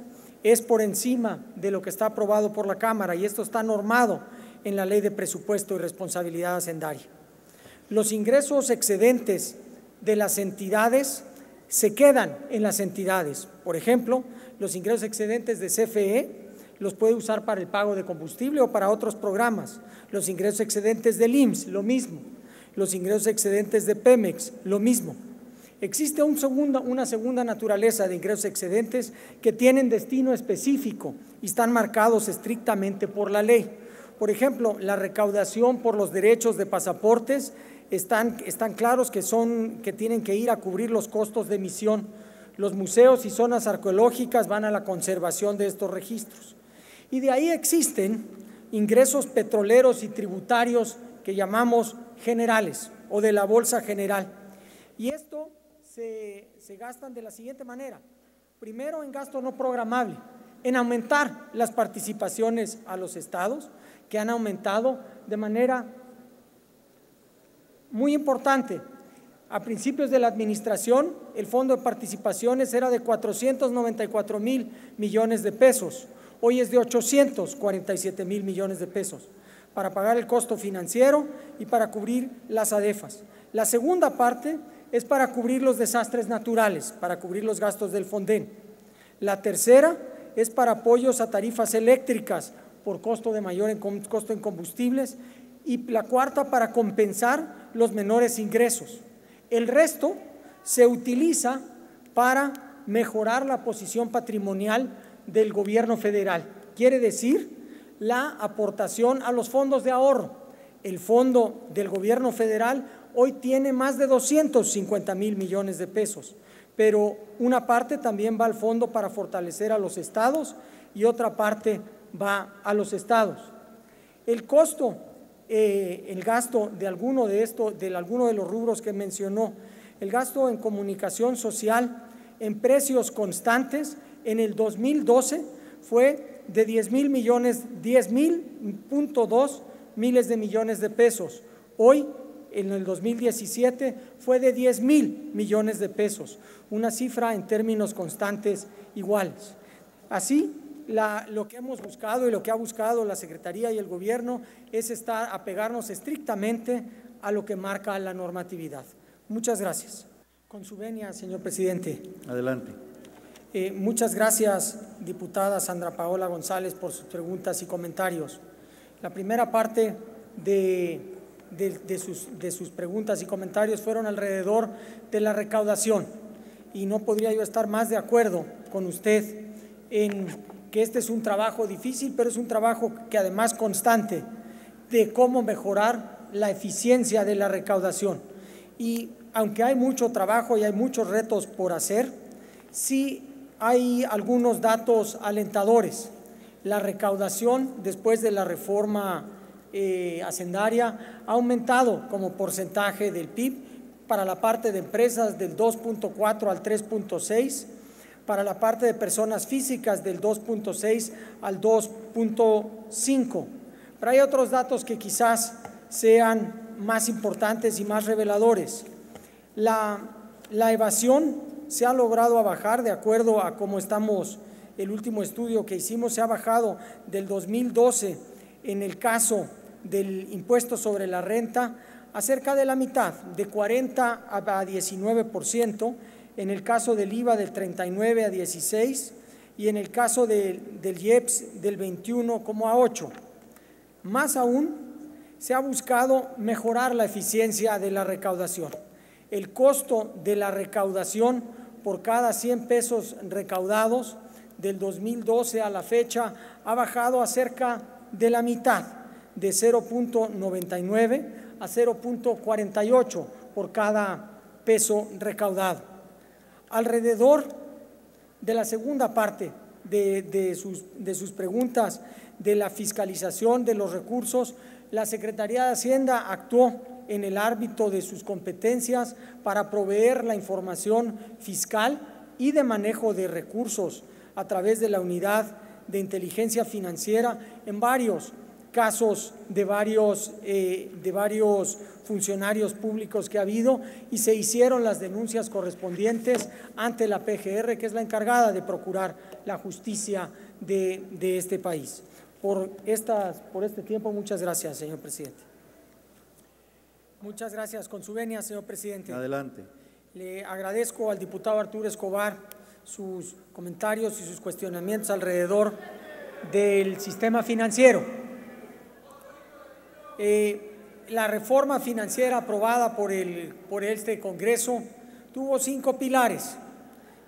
es por encima de lo que está aprobado por la Cámara y esto está normado en la Ley de Presupuesto y Responsabilidad Hacendaria. Los ingresos excedentes de las entidades se quedan en las entidades. Por ejemplo, los ingresos excedentes de CFE los puede usar para el pago de combustible o para otros programas. Los ingresos excedentes del IMSS, lo mismo. Los ingresos excedentes de Pemex, lo mismo. Existe una segunda naturaleza de ingresos excedentes que tienen destino específico y están marcados estrictamente por la ley. Por ejemplo, la recaudación por los derechos de pasaportes están claros que tienen que ir a cubrir los costos de emisión. Los museos y zonas arqueológicas van a la conservación de estos registros. Y de ahí existen ingresos petroleros y tributarios que llamamos generales o de la bolsa general. Y esto se gastan de la siguiente manera. Primero, en gasto no programable, en aumentar las participaciones a los estados, que han aumentado de manera muy importante. A principios de la administración, el fondo de participaciones era de 494,000 millones de pesos. Hoy es de 847,000 millones de pesos para pagar el costo financiero y para cubrir las ADEFAS. La segunda parte es para cubrir los desastres naturales, para cubrir los gastos del Fonden. La tercera es para apoyos a tarifas eléctricas por costo en combustibles y la cuarta para compensar los menores ingresos. El resto se utiliza para mejorar la posición patrimonial del gobierno federal, quiere decir la aportación a los fondos de ahorro. El fondo del gobierno federal hoy tiene más de 250,000 millones de pesos, pero una parte también va al fondo para fortalecer a los estados y otra parte va a los estados. El costo, el gasto de alguno de los rubros que mencionó, el gasto en comunicación social en precios constantes, en el 2012 fue de 10,000.2 miles de millones de pesos. Hoy, en el 2017, fue de 10,000 millones de pesos, una cifra en términos constantes iguales. Así, lo que hemos buscado y lo que ha buscado la Secretaría y el Gobierno es apegarnos estrictamente a lo que marca la normatividad. Muchas gracias. Con su venia, señor presidente. Adelante. Muchas gracias, diputada Sandra Paola González, por sus preguntas y comentarios. La primera parte de sus preguntas y comentarios fueron alrededor de la recaudación y no podría yo estar más de acuerdo con usted en que este es un trabajo difícil, pero es un trabajo que además constante de cómo mejorar la eficiencia de la recaudación. Y aunque hay mucho trabajo y hay muchos retos por hacer, sí hay algunos datos alentadores. La recaudación después de la reforma hacendaria ha aumentado como porcentaje del PIB para la parte de empresas del 2.4 al 3.6, para la parte de personas físicas del 2.6 al 2.5. Pero hay otros datos que quizás sean más importantes y más reveladores. La evasión se ha logrado bajar de acuerdo a cómo estamos, el último estudio que hicimos se ha bajado del 2012 en el caso del impuesto sobre la renta a cerca de la mitad, de 40 a 19%, en el caso del IVA del 39 a 16 y en el caso del IEPS del 21,8. Más aún, se ha buscado mejorar la eficiencia de la recaudación. El costo de la recaudación por cada 100 pesos recaudados del 2012 a la fecha ha bajado a cerca de la mitad, de 0.99 a 0.48 por cada peso recaudado. Alrededor de la segunda parte de sus preguntas de la fiscalización de los recursos, la Secretaría de Hacienda actuó en el ámbito de sus competencias para proveer la información fiscal y de manejo de recursos a través de la Unidad de Inteligencia Financiera en varios casos de varios funcionarios públicos que ha habido, y se hicieron las denuncias correspondientes ante la PGR, que es la encargada de procurar la justicia de este país. Por este tiempo, muchas gracias, señor presidente. Muchas gracias. Con su venia, señor presidente. Adelante. Le agradezco al diputado Arturo Escobar sus comentarios y sus cuestionamientos alrededor del sistema financiero. La reforma financiera aprobada por este Congreso tuvo 5 pilares.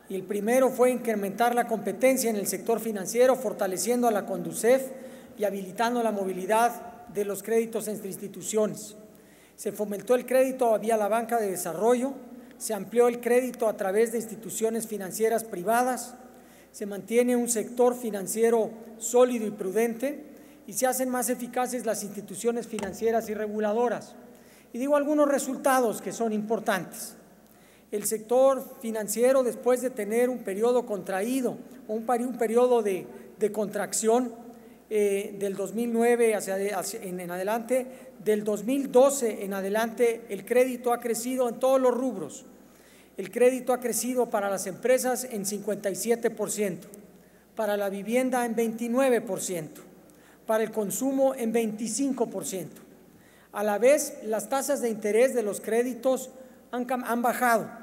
Y el primero fue incrementar la competencia en el sector financiero, fortaleciendo a la Conducef y habilitando la movilidad de los créditos entre instituciones. Se fomentó el crédito vía la banca de desarrollo, se amplió el crédito a través de instituciones financieras privadas, se mantiene un sector financiero sólido y prudente y se hacen más eficaces las instituciones financieras y reguladoras. Y digo algunos resultados que son importantes. El sector financiero, después de tener un periodo contraído o un periodo de contracción del 2009 en adelante, del 2012 en adelante, el crédito ha crecido en todos los rubros. El crédito ha crecido para las empresas en 57%, para la vivienda en 29%, para el consumo en 25%. A la vez, las tasas de interés de los créditos han bajado.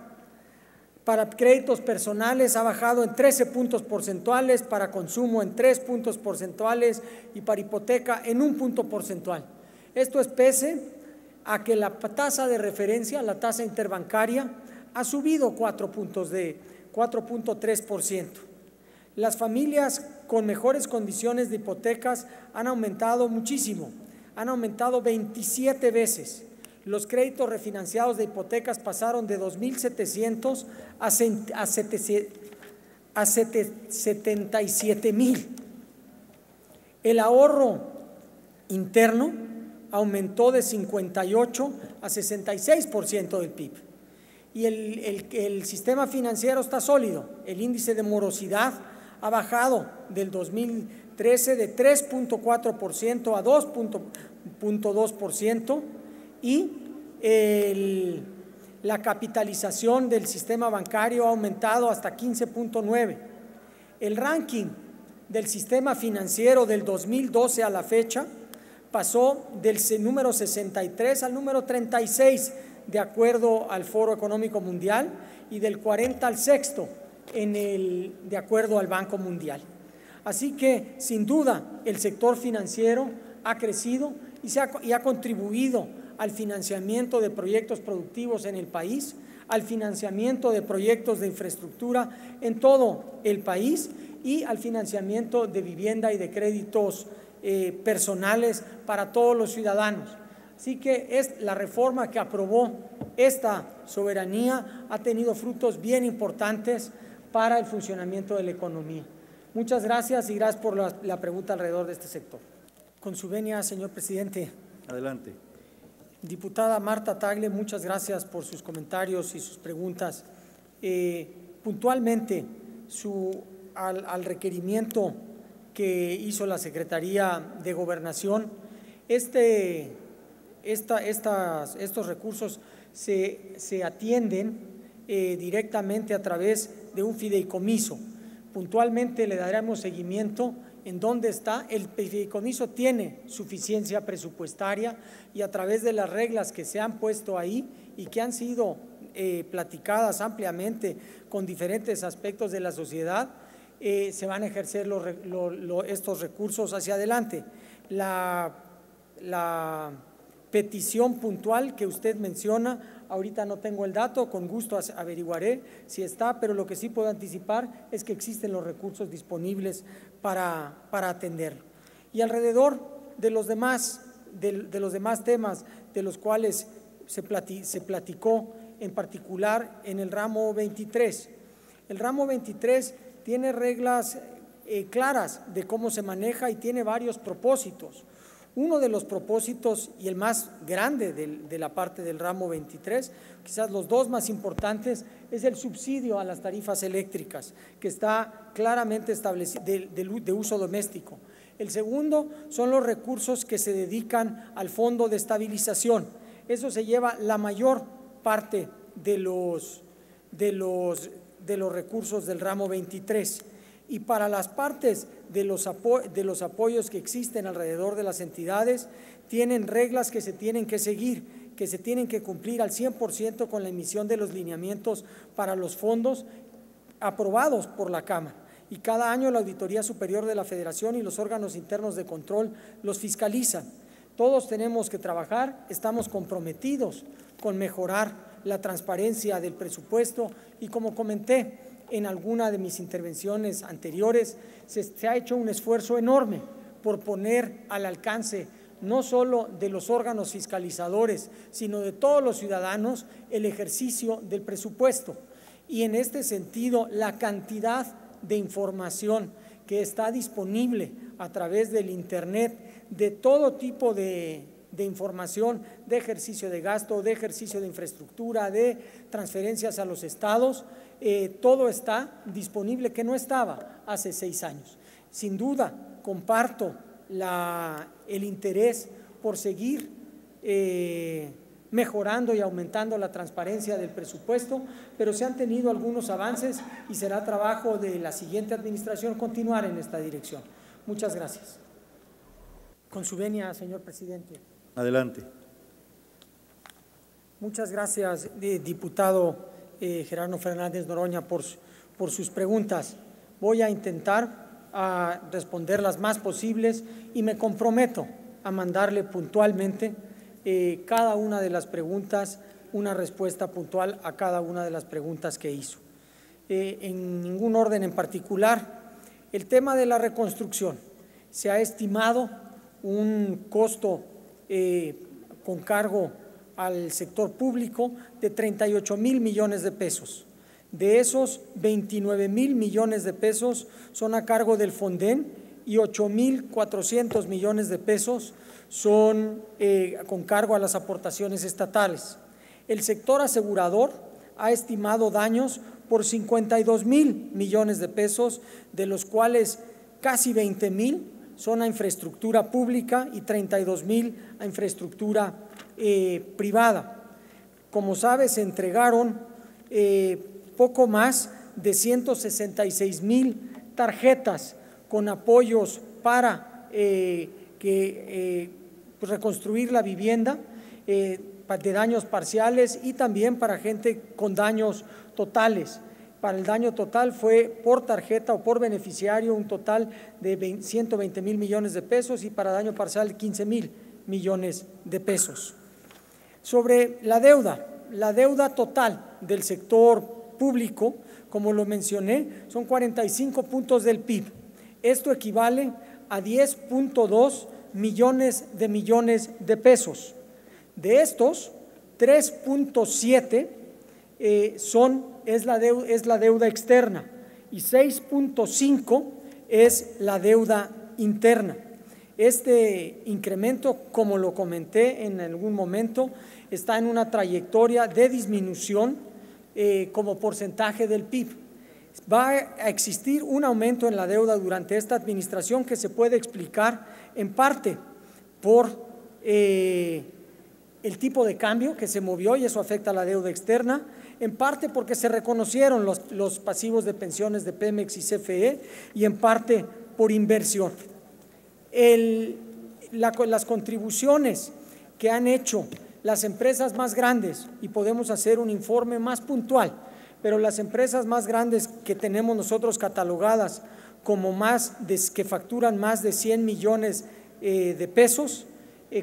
Para créditos personales ha bajado en 13 puntos porcentuales, para consumo en 3 puntos porcentuales y para hipoteca en 1 punto porcentual. Esto es pese a que la tasa de referencia, la tasa interbancaria, ha subido 4.3%. Las familias con mejores condiciones de hipotecas han aumentado muchísimo, han aumentado 27 veces. Los créditos refinanciados de hipotecas pasaron de 2.700 a 77,000. El ahorro interno aumentó de 58 a 66% del PIB. Y el sistema financiero está sólido. El índice de morosidad ha bajado del 2013 de 3.4% a 2.2%, y la capitalización del sistema bancario ha aumentado hasta 15.9. El ranking del sistema financiero del 2012 a la fecha pasó del número 63 al número 36 de acuerdo al Foro Económico Mundial y del 40 al 6º de acuerdo al Banco Mundial. Así que, sin duda, el sector financiero ha crecido y ha contribuido al financiamiento de proyectos productivos en el país, al financiamiento de proyectos de infraestructura en todo el país y al financiamiento de vivienda y de créditos personales para todos los ciudadanos. Así que la reforma que aprobó esta soberanía ha tenido frutos bien importantes para el funcionamiento de la economía. Muchas gracias y gracias por la pregunta alrededor de este sector. Con su venia, señor presidente. Adelante. Diputada Marta Tagle, muchas gracias por sus comentarios y sus preguntas. Puntualmente, al requerimiento que hizo la Secretaría de Gobernación, estos recursos se atienden directamente a través de un fideicomiso. Puntualmente le daremos seguimiento en dónde está. El fideicomiso tiene suficiencia presupuestaria y a través de las reglas que se han puesto ahí y que han sido platicadas ampliamente con diferentes aspectos de la sociedad, se van a ejercer estos recursos hacia adelante. La petición puntual que usted menciona, ahorita no tengo el dato, con gusto averiguaré si está, pero lo que sí puedo anticipar es que existen los recursos disponibles para atenderlo. Y alrededor de los demás los demás temas de los cuales se platicó, en particular en el ramo 23. El ramo 23 tiene reglas claras de cómo se maneja y tiene varios propósitos. Uno de los propósitos y el más grande de la parte del ramo 23, quizás los dos más importantes, es el subsidio a las tarifas eléctricas, que está claramente establecido de uso doméstico. El segundo son los recursos que se dedican al fondo de estabilización. Eso se lleva la mayor parte de los recursos del ramo 23. Y para las partes de los apoyos que existen alrededor de las entidades, tienen reglas que se tienen que seguir, que se tienen que cumplir al 100% con la emisión de los lineamientos para los fondos aprobados por la Cámara. Y cada año la Auditoría Superior de la Federación y los órganos internos de control los fiscalizan. Todos tenemos que trabajar, estamos comprometidos con mejorar la transparencia del presupuesto y, como comenté en alguna de mis intervenciones anteriores, se ha hecho un esfuerzo enorme por poner al alcance no solo de los órganos fiscalizadores, sino de todos los ciudadanos el ejercicio del presupuesto. Y en este sentido, la cantidad de información que está disponible a través del Internet, de todo tipo de información, de ejercicio de gasto, de ejercicio de infraestructura, de transferencias a los estados, todo está disponible, que no estaba hace 6 años. Sin duda, comparto el interés por seguir mejorando y aumentando la transparencia del presupuesto, pero se han tenido algunos avances y será trabajo de la siguiente administración continuar en esta dirección. Muchas gracias. Con su venia, señor presidente. Adelante. Muchas gracias, diputado Gerardo Fernández Noroña, por sus preguntas. Voy a intentar responder las más posibles y me comprometo a mandarle puntualmente cada una de las preguntas, una respuesta puntual a cada una de las preguntas que hizo. En ningún orden en particular, el tema de la reconstrucción. Se ha estimado un costo con cargo al sector público de 38,000 millones de pesos. De esos, 29,000 millones de pesos son a cargo del Fonden y 8,400 millones de pesos son con cargo a las aportaciones estatales. El sector asegurador ha estimado daños por 52,000 millones de pesos, de los cuales casi 20,000 son a infraestructura pública y 32,000 a infraestructura privada. Como sabe, se entregaron poco más de 166,000 tarjetas con apoyos para reconstruir la vivienda de daños parciales y también para gente con daños totales. Para el daño total fue por tarjeta o por beneficiario un total de 120,000 millones de pesos y para daño parcial 15,000 millones de pesos. Sobre la deuda total del sector público, como lo mencioné, son 45 puntos del PIB. Esto equivale a 10,2 millones de pesos. De estos, 3,7 es la deuda externa y 6,5 es la deuda interna. Este incremento, como lo comenté en algún momento, está en una trayectoria de disminución como porcentaje del PIB. Va a existir un aumento en la deuda durante esta administración que se puede explicar en parte por el tipo de cambio que se movió y eso afecta a la deuda externa, en parte porque se reconocieron los pasivos de pensiones de Pemex y CFE y en parte por inversión. Las contribuciones que han hecho las empresas más grandes, y podemos hacer un informe más puntual, pero las empresas más grandes que tenemos nosotros catalogadas como que facturan más de 100 millones de pesos,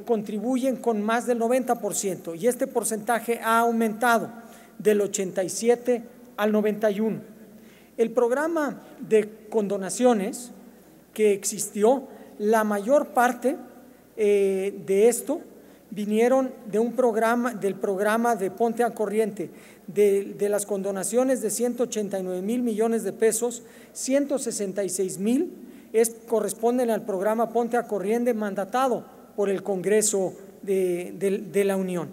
contribuyen con más del 90% y este porcentaje ha aumentado del 87 al 91. El programa de condonaciones que existió, la mayor parte de esto vinieron de del programa de Ponte al Corriente, de las condonaciones de 189,000 millones de pesos, 166,000 corresponden al programa Ponte al Corriente mandatado por el Congreso de la Unión.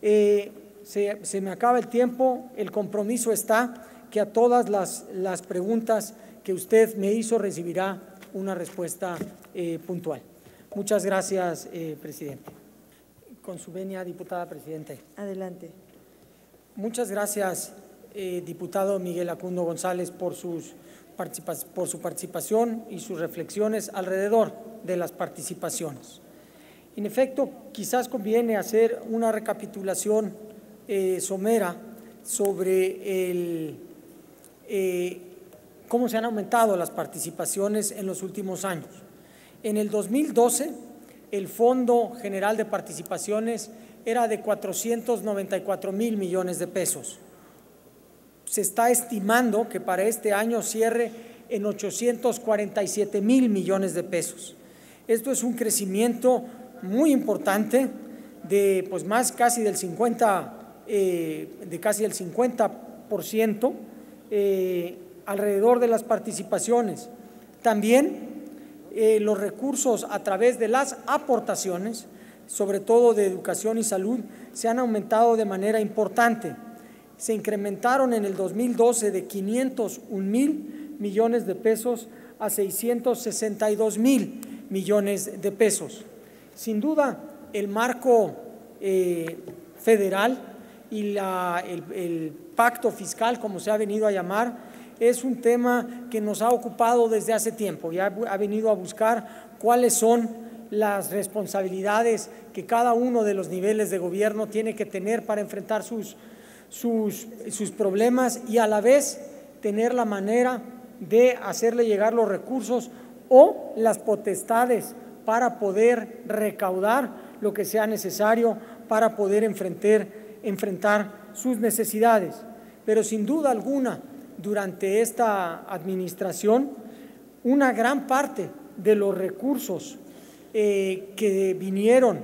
Se me acaba el tiempo, el compromiso está que a todas las preguntas que usted me hizo recibirá una respuesta puntual. Muchas gracias, presidente. Con su venia, diputada presidente. Adelante. Muchas gracias, diputado Miguel Acundo González, por su participación y sus reflexiones alrededor de las participaciones. En efecto, quizás conviene hacer una recapitulación somera sobre cómo se han aumentado las participaciones en los últimos años. En el 2012, el Fondo General de Participaciones era de 494,000 millones de pesos. Se está estimando que para este año cierre en 847,000 millones de pesos. Esto es un crecimiento muy importante de casi del 50% alrededor de las participaciones. También los recursos a través de las aportaciones, sobre todo de educación y salud, se han aumentado de manera importante. Se incrementaron en el 2012 de 501,000 millones de pesos a 662,000 millones de pesos. Sin duda, el marco federal y el pacto fiscal, como se ha venido a llamar, es un tema que nos ha ocupado desde hace tiempo y ha venido a buscar cuáles son las responsabilidades que cada uno de los niveles de gobierno tiene que tener para enfrentar sus problemas y a la vez tener la manera de hacerle llegar los recursos o las potestades para poder recaudar lo que sea necesario para poder enfrentar sus necesidades. Pero sin duda alguna, durante esta administración, una gran parte de los recursos que vinieron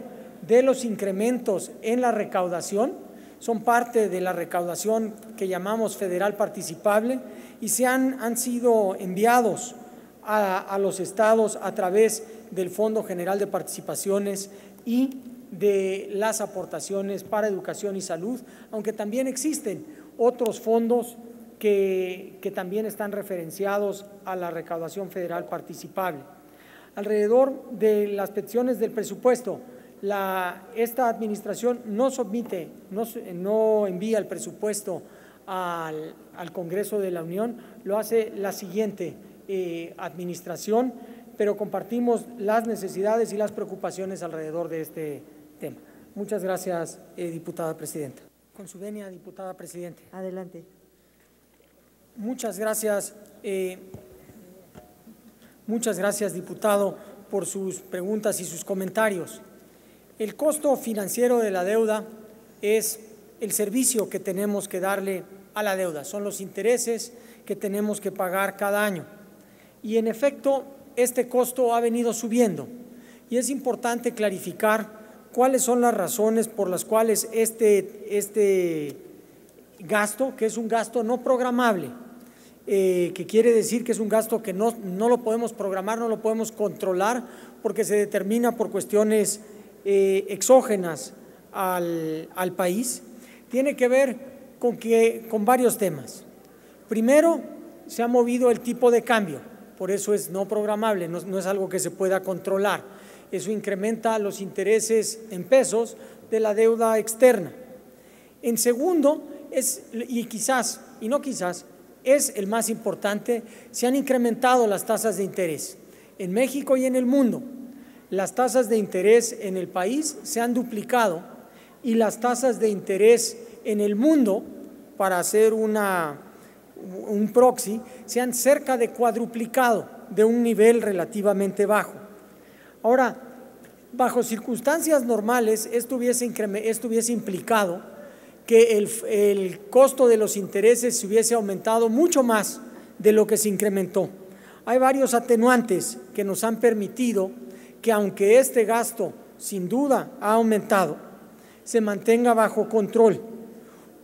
de los incrementos en la recaudación son parte de la recaudación que llamamos federal participable y han sido enviados a los estados a través del Fondo General de Participaciones y de las aportaciones para educación y salud, aunque también existen otros fondos que también están referenciados a la recaudación federal participable. Alrededor de las peticiones del presupuesto, esta administración no envía el presupuesto al Congreso de la Unión, lo hace la siguiente administración, pero compartimos las necesidades y las preocupaciones alrededor de este tema. Muchas gracias, diputada presidenta. Con su venia, diputada presidente. Adelante. Muchas gracias, diputado, por sus preguntas y sus comentarios. El costo financiero de la deuda es el servicio que tenemos que darle a la deuda, son los intereses que tenemos que pagar cada año. Y en efecto, este costo ha venido subiendo y es importante clarificar cuáles son las razones por las cuales este gasto, que es un gasto no programable, que quiere decir que es un gasto que no lo podemos programar, no lo podemos controlar porque se determina por cuestiones exógenas al país, tiene que ver con varios temas. Primero, se ha movido el tipo de cambio, por eso es no programable, no es algo que se pueda controlar. Eso incrementa los intereses en pesos de la deuda externa. En segundo, es el más importante, se han incrementado las tasas de interés. En México y en el mundo, las tasas de interés en el país se han duplicado y las tasas de interés en el mundo, para hacer un proxy, se han cerca de cuadruplicado de un nivel relativamente bajo. Ahora, bajo circunstancias normales, esto hubiese implicado que el costo de los intereses se hubiese aumentado mucho más de lo que se incrementó. Hay varios atenuantes que nos han permitido que aunque este gasto sin duda ha aumentado, se mantenga bajo control.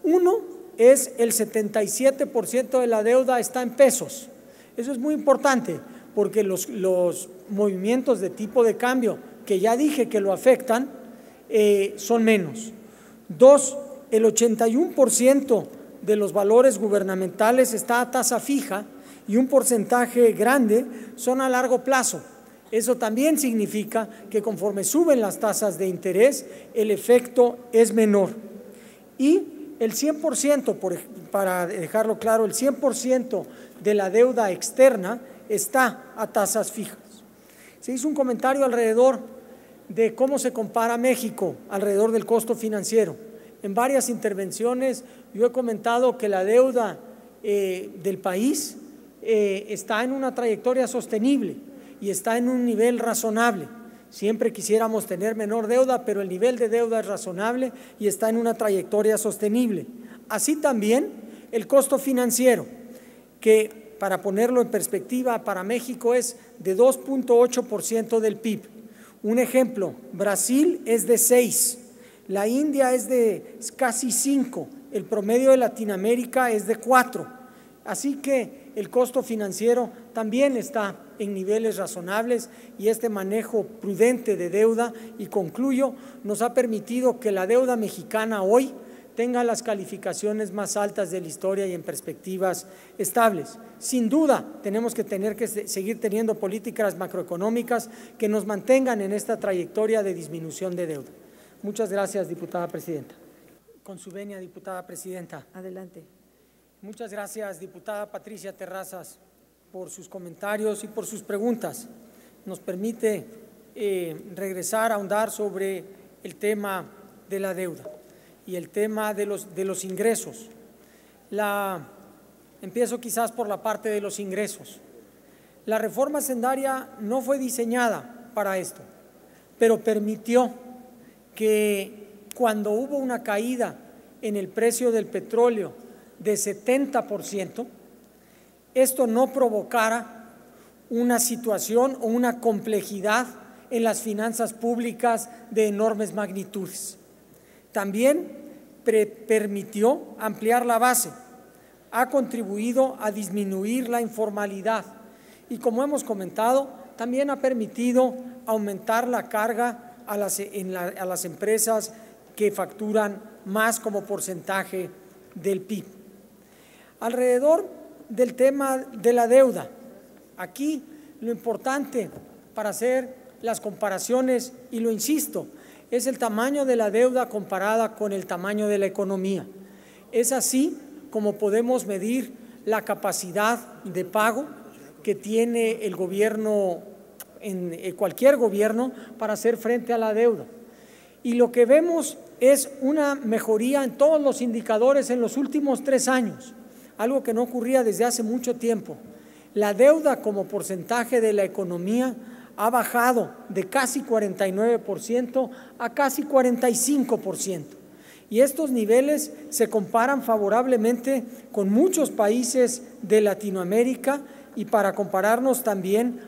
Uno es el 77% de la deuda está en pesos. Eso es muy importante porque los movimientos de tipo de cambio, que ya dije que lo afectan, son menos. Dos, el 81% de los valores gubernamentales está a tasa fija y un porcentaje grande son a largo plazo. Eso también significa que conforme suben las tasas de interés, el efecto es menor. Y el 100%, para dejarlo claro, el 100% de la deuda externa está a tasas fijas. Se hizo un comentario alrededor de cómo se compara México alrededor del costo financiero. En varias intervenciones yo he comentado que la deuda del país está en una trayectoria sostenible y está en un nivel razonable. Siempre quisiéramos tener menor deuda, pero el nivel de deuda es razonable y está en una trayectoria sostenible. Así también el costo financiero, que para ponerlo en perspectiva para México es de 2.8% del PIB. Un ejemplo, Brasil es de 6%, la India es de casi 5%, el promedio de Latinoamérica es de 4%. Así que el costo financiero también está en niveles razonables y este manejo prudente de deuda, y concluyo, nos ha permitido que la deuda mexicana hoy tenga las calificaciones más altas de la historia y en perspectivas estables. Sin duda, tenemos que seguir teniendo políticas macroeconómicas que nos mantengan en esta trayectoria de disminución de deuda. Muchas gracias, diputada presidenta. Con su venia, diputada presidenta. Adelante. Muchas gracias, diputada Patricia Terrazas, por sus comentarios y por sus preguntas. Nos permite regresar a ahondar sobre el tema de la deuda y el tema de los ingresos. Empiezo quizás por la parte de los ingresos. La reforma hacendaria no fue diseñada para esto, pero permitió que cuando hubo una caída en el precio del petróleo de 70%, esto no provocara una situación o una complejidad en las finanzas públicas de enormes magnitudes. También permitió ampliar la base, ha contribuido a disminuir la informalidad y, como hemos comentado, también ha permitido aumentar la carga a las empresas que facturan más como porcentaje del PIB. Alrededor del tema de la deuda, aquí lo importante para hacer las comparaciones, y lo insisto, es el tamaño de la deuda comparada con el tamaño de la economía. Es así como podemos medir la capacidad de pago que tiene el gobierno, cualquier gobierno, para hacer frente a la deuda. Y lo que vemos es una mejoría en todos los indicadores en los últimos 3 años, algo que no ocurría desde hace mucho tiempo. La deuda como porcentaje de la economía ha bajado de casi 49% a casi 45%. Y estos niveles se comparan favorablemente con muchos países de Latinoamérica, y para compararnos también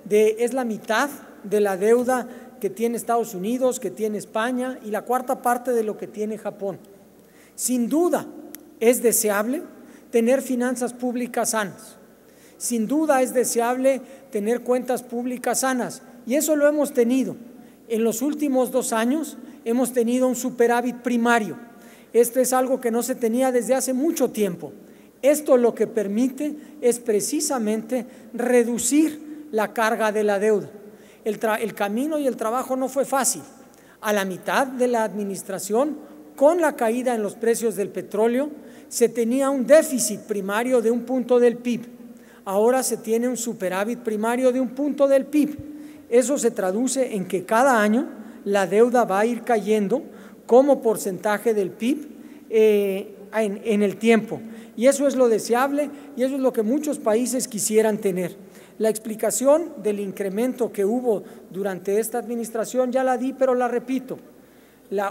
es la mitad de la deuda que tiene Estados Unidos, que tiene España, y la 1/4 parte de lo que tiene Japón. Sin duda es deseable tener finanzas públicas sanas. Sin duda es deseable tener cuentas públicas sanas, y eso lo hemos tenido. En los últimos 2 años hemos tenido un superávit primario. Esto es algo que no se tenía desde hace mucho tiempo. Esto lo que permite es precisamente reducir la carga de la deuda. El camino y el trabajo no fue fácil. A la mitad de la administración, con la caída en los precios del petróleo, se tenía un déficit primario de 1 punto del PIB. Ahora se tiene un superávit primario de 1 punto del PIB. Eso se traduce en que cada año la deuda va a ir cayendo como porcentaje del PIB en el tiempo. Y eso es lo deseable y eso es lo que muchos países quisieran tener. La explicación del incremento que hubo durante esta administración ya la di, pero la repito.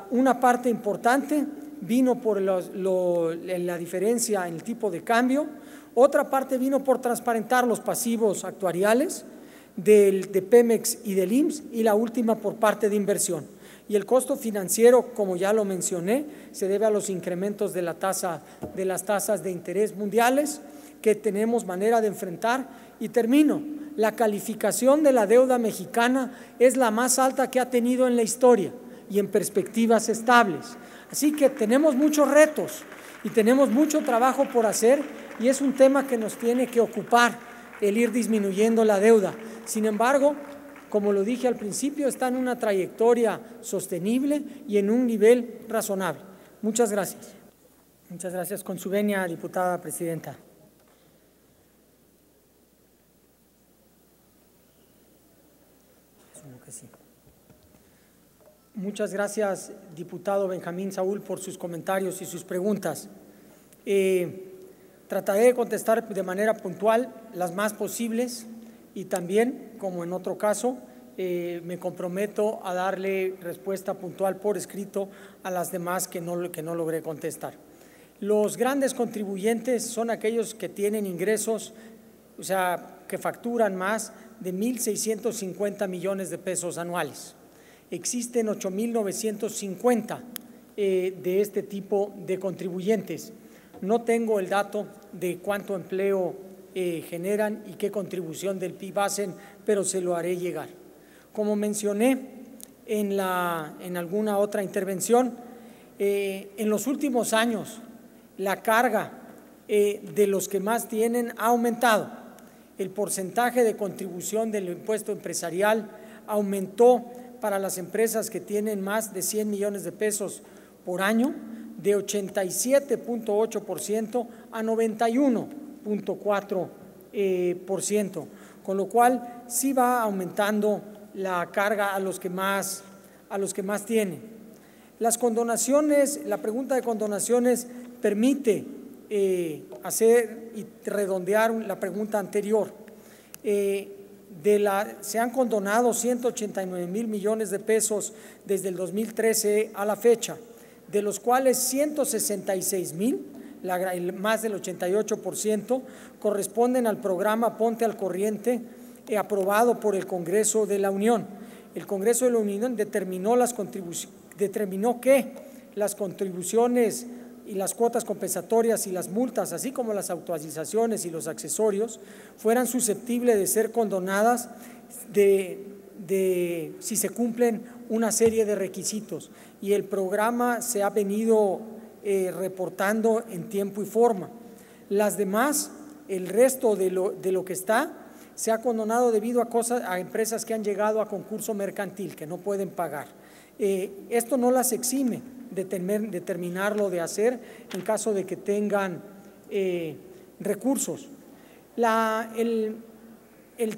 Una parte importante vino por la diferencia en el tipo de cambio, otra parte vino por transparentar los pasivos actuariales, de Pemex y del IMSS, y la última por parte de inversión. Y el costo financiero, como ya lo mencioné, se debe a los incrementos de las tasas de interés mundiales que tenemos manera de enfrentar. Y termino, la calificación de la deuda mexicana es la más alta que ha tenido en la historia y en perspectivas estables. Así que tenemos muchos retos y tenemos mucho trabajo por hacer, y es un tema que nos tiene que ocupar el ir disminuyendo la deuda. Sin embargo, como lo dije al principio, está en una trayectoria sostenible y en un nivel razonable. Muchas gracias. Muchas gracias. Con su venia, diputada presidenta. Asumo que sí. Muchas gracias, diputado Benjamín Saúl, por sus comentarios y sus preguntas. Trataré de contestar de manera puntual las más posibles, y también, como en otro caso, me comprometo a darle respuesta puntual por escrito a las demás que no logré contestar. Los grandes contribuyentes son aquellos que tienen ingresos, o sea, que facturan más de 1.650 millones de pesos anuales. Existen 8.950 de este tipo de contribuyentes. No tengo el dato de cuánto empleo generan y qué contribución del PIB hacen, pero se lo haré llegar. Como mencioné en alguna otra intervención, en los últimos años la carga de los que más tienen ha aumentado. El porcentaje de contribución del impuesto empresarial aumentó para las empresas que tienen más de 100 millones de pesos por año, de 87.8% a 91.4%, con lo cual sí va aumentando la carga a los que más tienen. Las condonaciones, la pregunta de condonaciones permite hacer y redondear la pregunta anterior. Se han condonado 189,000 millones de pesos desde el 2013 a la fecha, de los cuales 166,000, más del 88%, corresponden al programa Ponte al Corriente aprobado por el Congreso de la Unión. El Congreso de la Unión determinó que las contribuciones y las cuotas compensatorias y las multas, así como las autorizaciones y los accesorios, fueran susceptibles de ser condonadas si se cumplen una serie de requisitos, y el programa se ha venido reportando en tiempo y forma. Las demás, el resto de lo que está, se ha condonado debido a empresas que han llegado a concurso mercantil, que no pueden pagar. Esto no las exime de terminarlo de hacer en caso de que tengan recursos. El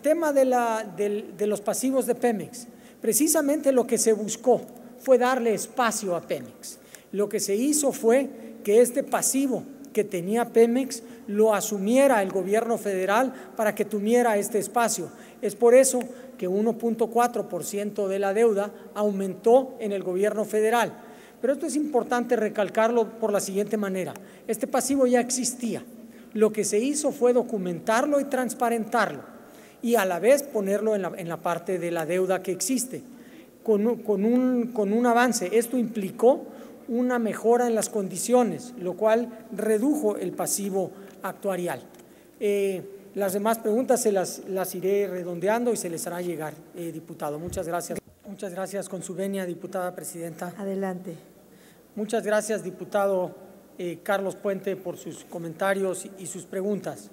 tema de los pasivos de Pemex, precisamente lo que se buscó fue darle espacio a Pemex. Lo que se hizo fue que este pasivo que tenía Pemex lo asumiera el gobierno federal para que tuviera este espacio. Es por eso que 1.4% de la deuda aumentó en el gobierno federal. Pero esto es importante recalcarlo por la siguiente manera: este pasivo ya existía. Lo que se hizo fue documentarlo y transparentarlo, y a la vez ponerlo en la parte de la deuda que existe, con un avance. Esto implicó una mejora en las condiciones, lo cual redujo el pasivo actuarial. Las demás preguntas se las iré redondeando y se les hará llegar, diputado. Muchas gracias. Muchas gracias. Con su venia, diputada presidenta. Adelante. Muchas gracias, diputado Carlos Puente, por sus comentarios y sus preguntas.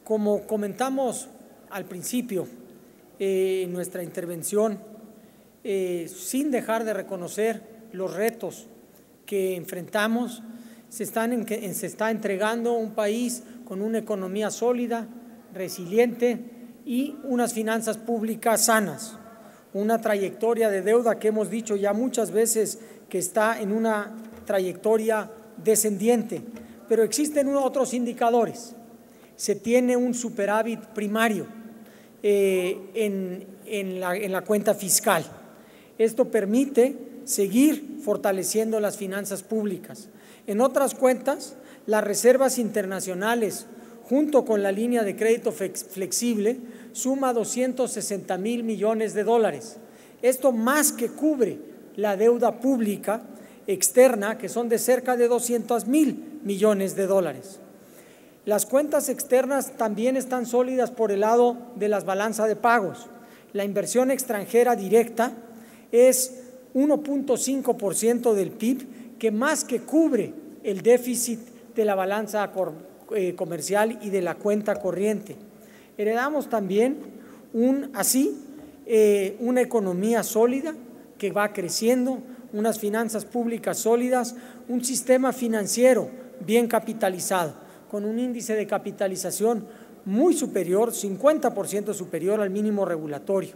Como comentamos al principio en nuestra intervención, sin dejar de reconocer los retos que enfrentamos, se está entregando un país con una economía sólida, resiliente y unas finanzas públicas sanas. Una trayectoria de deuda que hemos dicho ya muchas veces que está en una trayectoria descendiente, pero existen otros indicadores. Se tiene un superávit primario en la cuenta fiscal. Esto permite seguir fortaleciendo las finanzas públicas. En otras cuentas, las reservas internacionales, junto con la línea de crédito flexible, suma 260,000 millones de dólares. Esto más que cubre la deuda pública externa, que son de cerca de 200,000 millones de dólares. Las cuentas externas también están sólidas por el lado de las balanzas de pagos. La inversión extranjera directa es 1.5% del PIB, que más que cubre el déficit de la balanza comercial y de la cuenta corriente. Heredamos también una economía sólida que va creciendo, unas finanzas públicas sólidas, un sistema financiero bien capitalizado, con un índice de capitalización muy superior, 50% superior al mínimo regulatorio,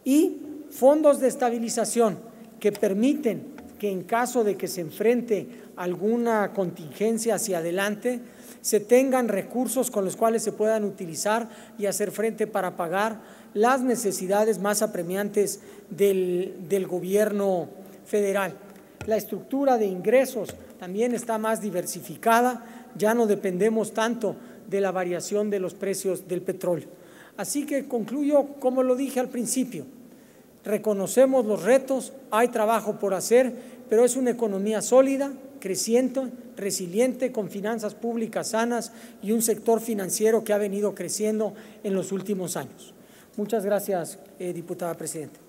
y fondos de estabilización que permiten que en caso de que se enfrente alguna contingencia hacia adelante, se tengan recursos con los cuales se puedan utilizar y hacer frente para pagar las necesidades más apremiantes del gobierno federal. La estructura de ingresos también está más diversificada, ya no dependemos tanto de la variación de los precios del petróleo. Así que concluyo, como lo dije al principio, reconocemos los retos, hay trabajo por hacer, pero es una economía sólida, creciente, resiliente, con finanzas públicas sanas y un sector financiero que ha venido creciendo en los últimos años. Muchas gracias, diputada presidenta.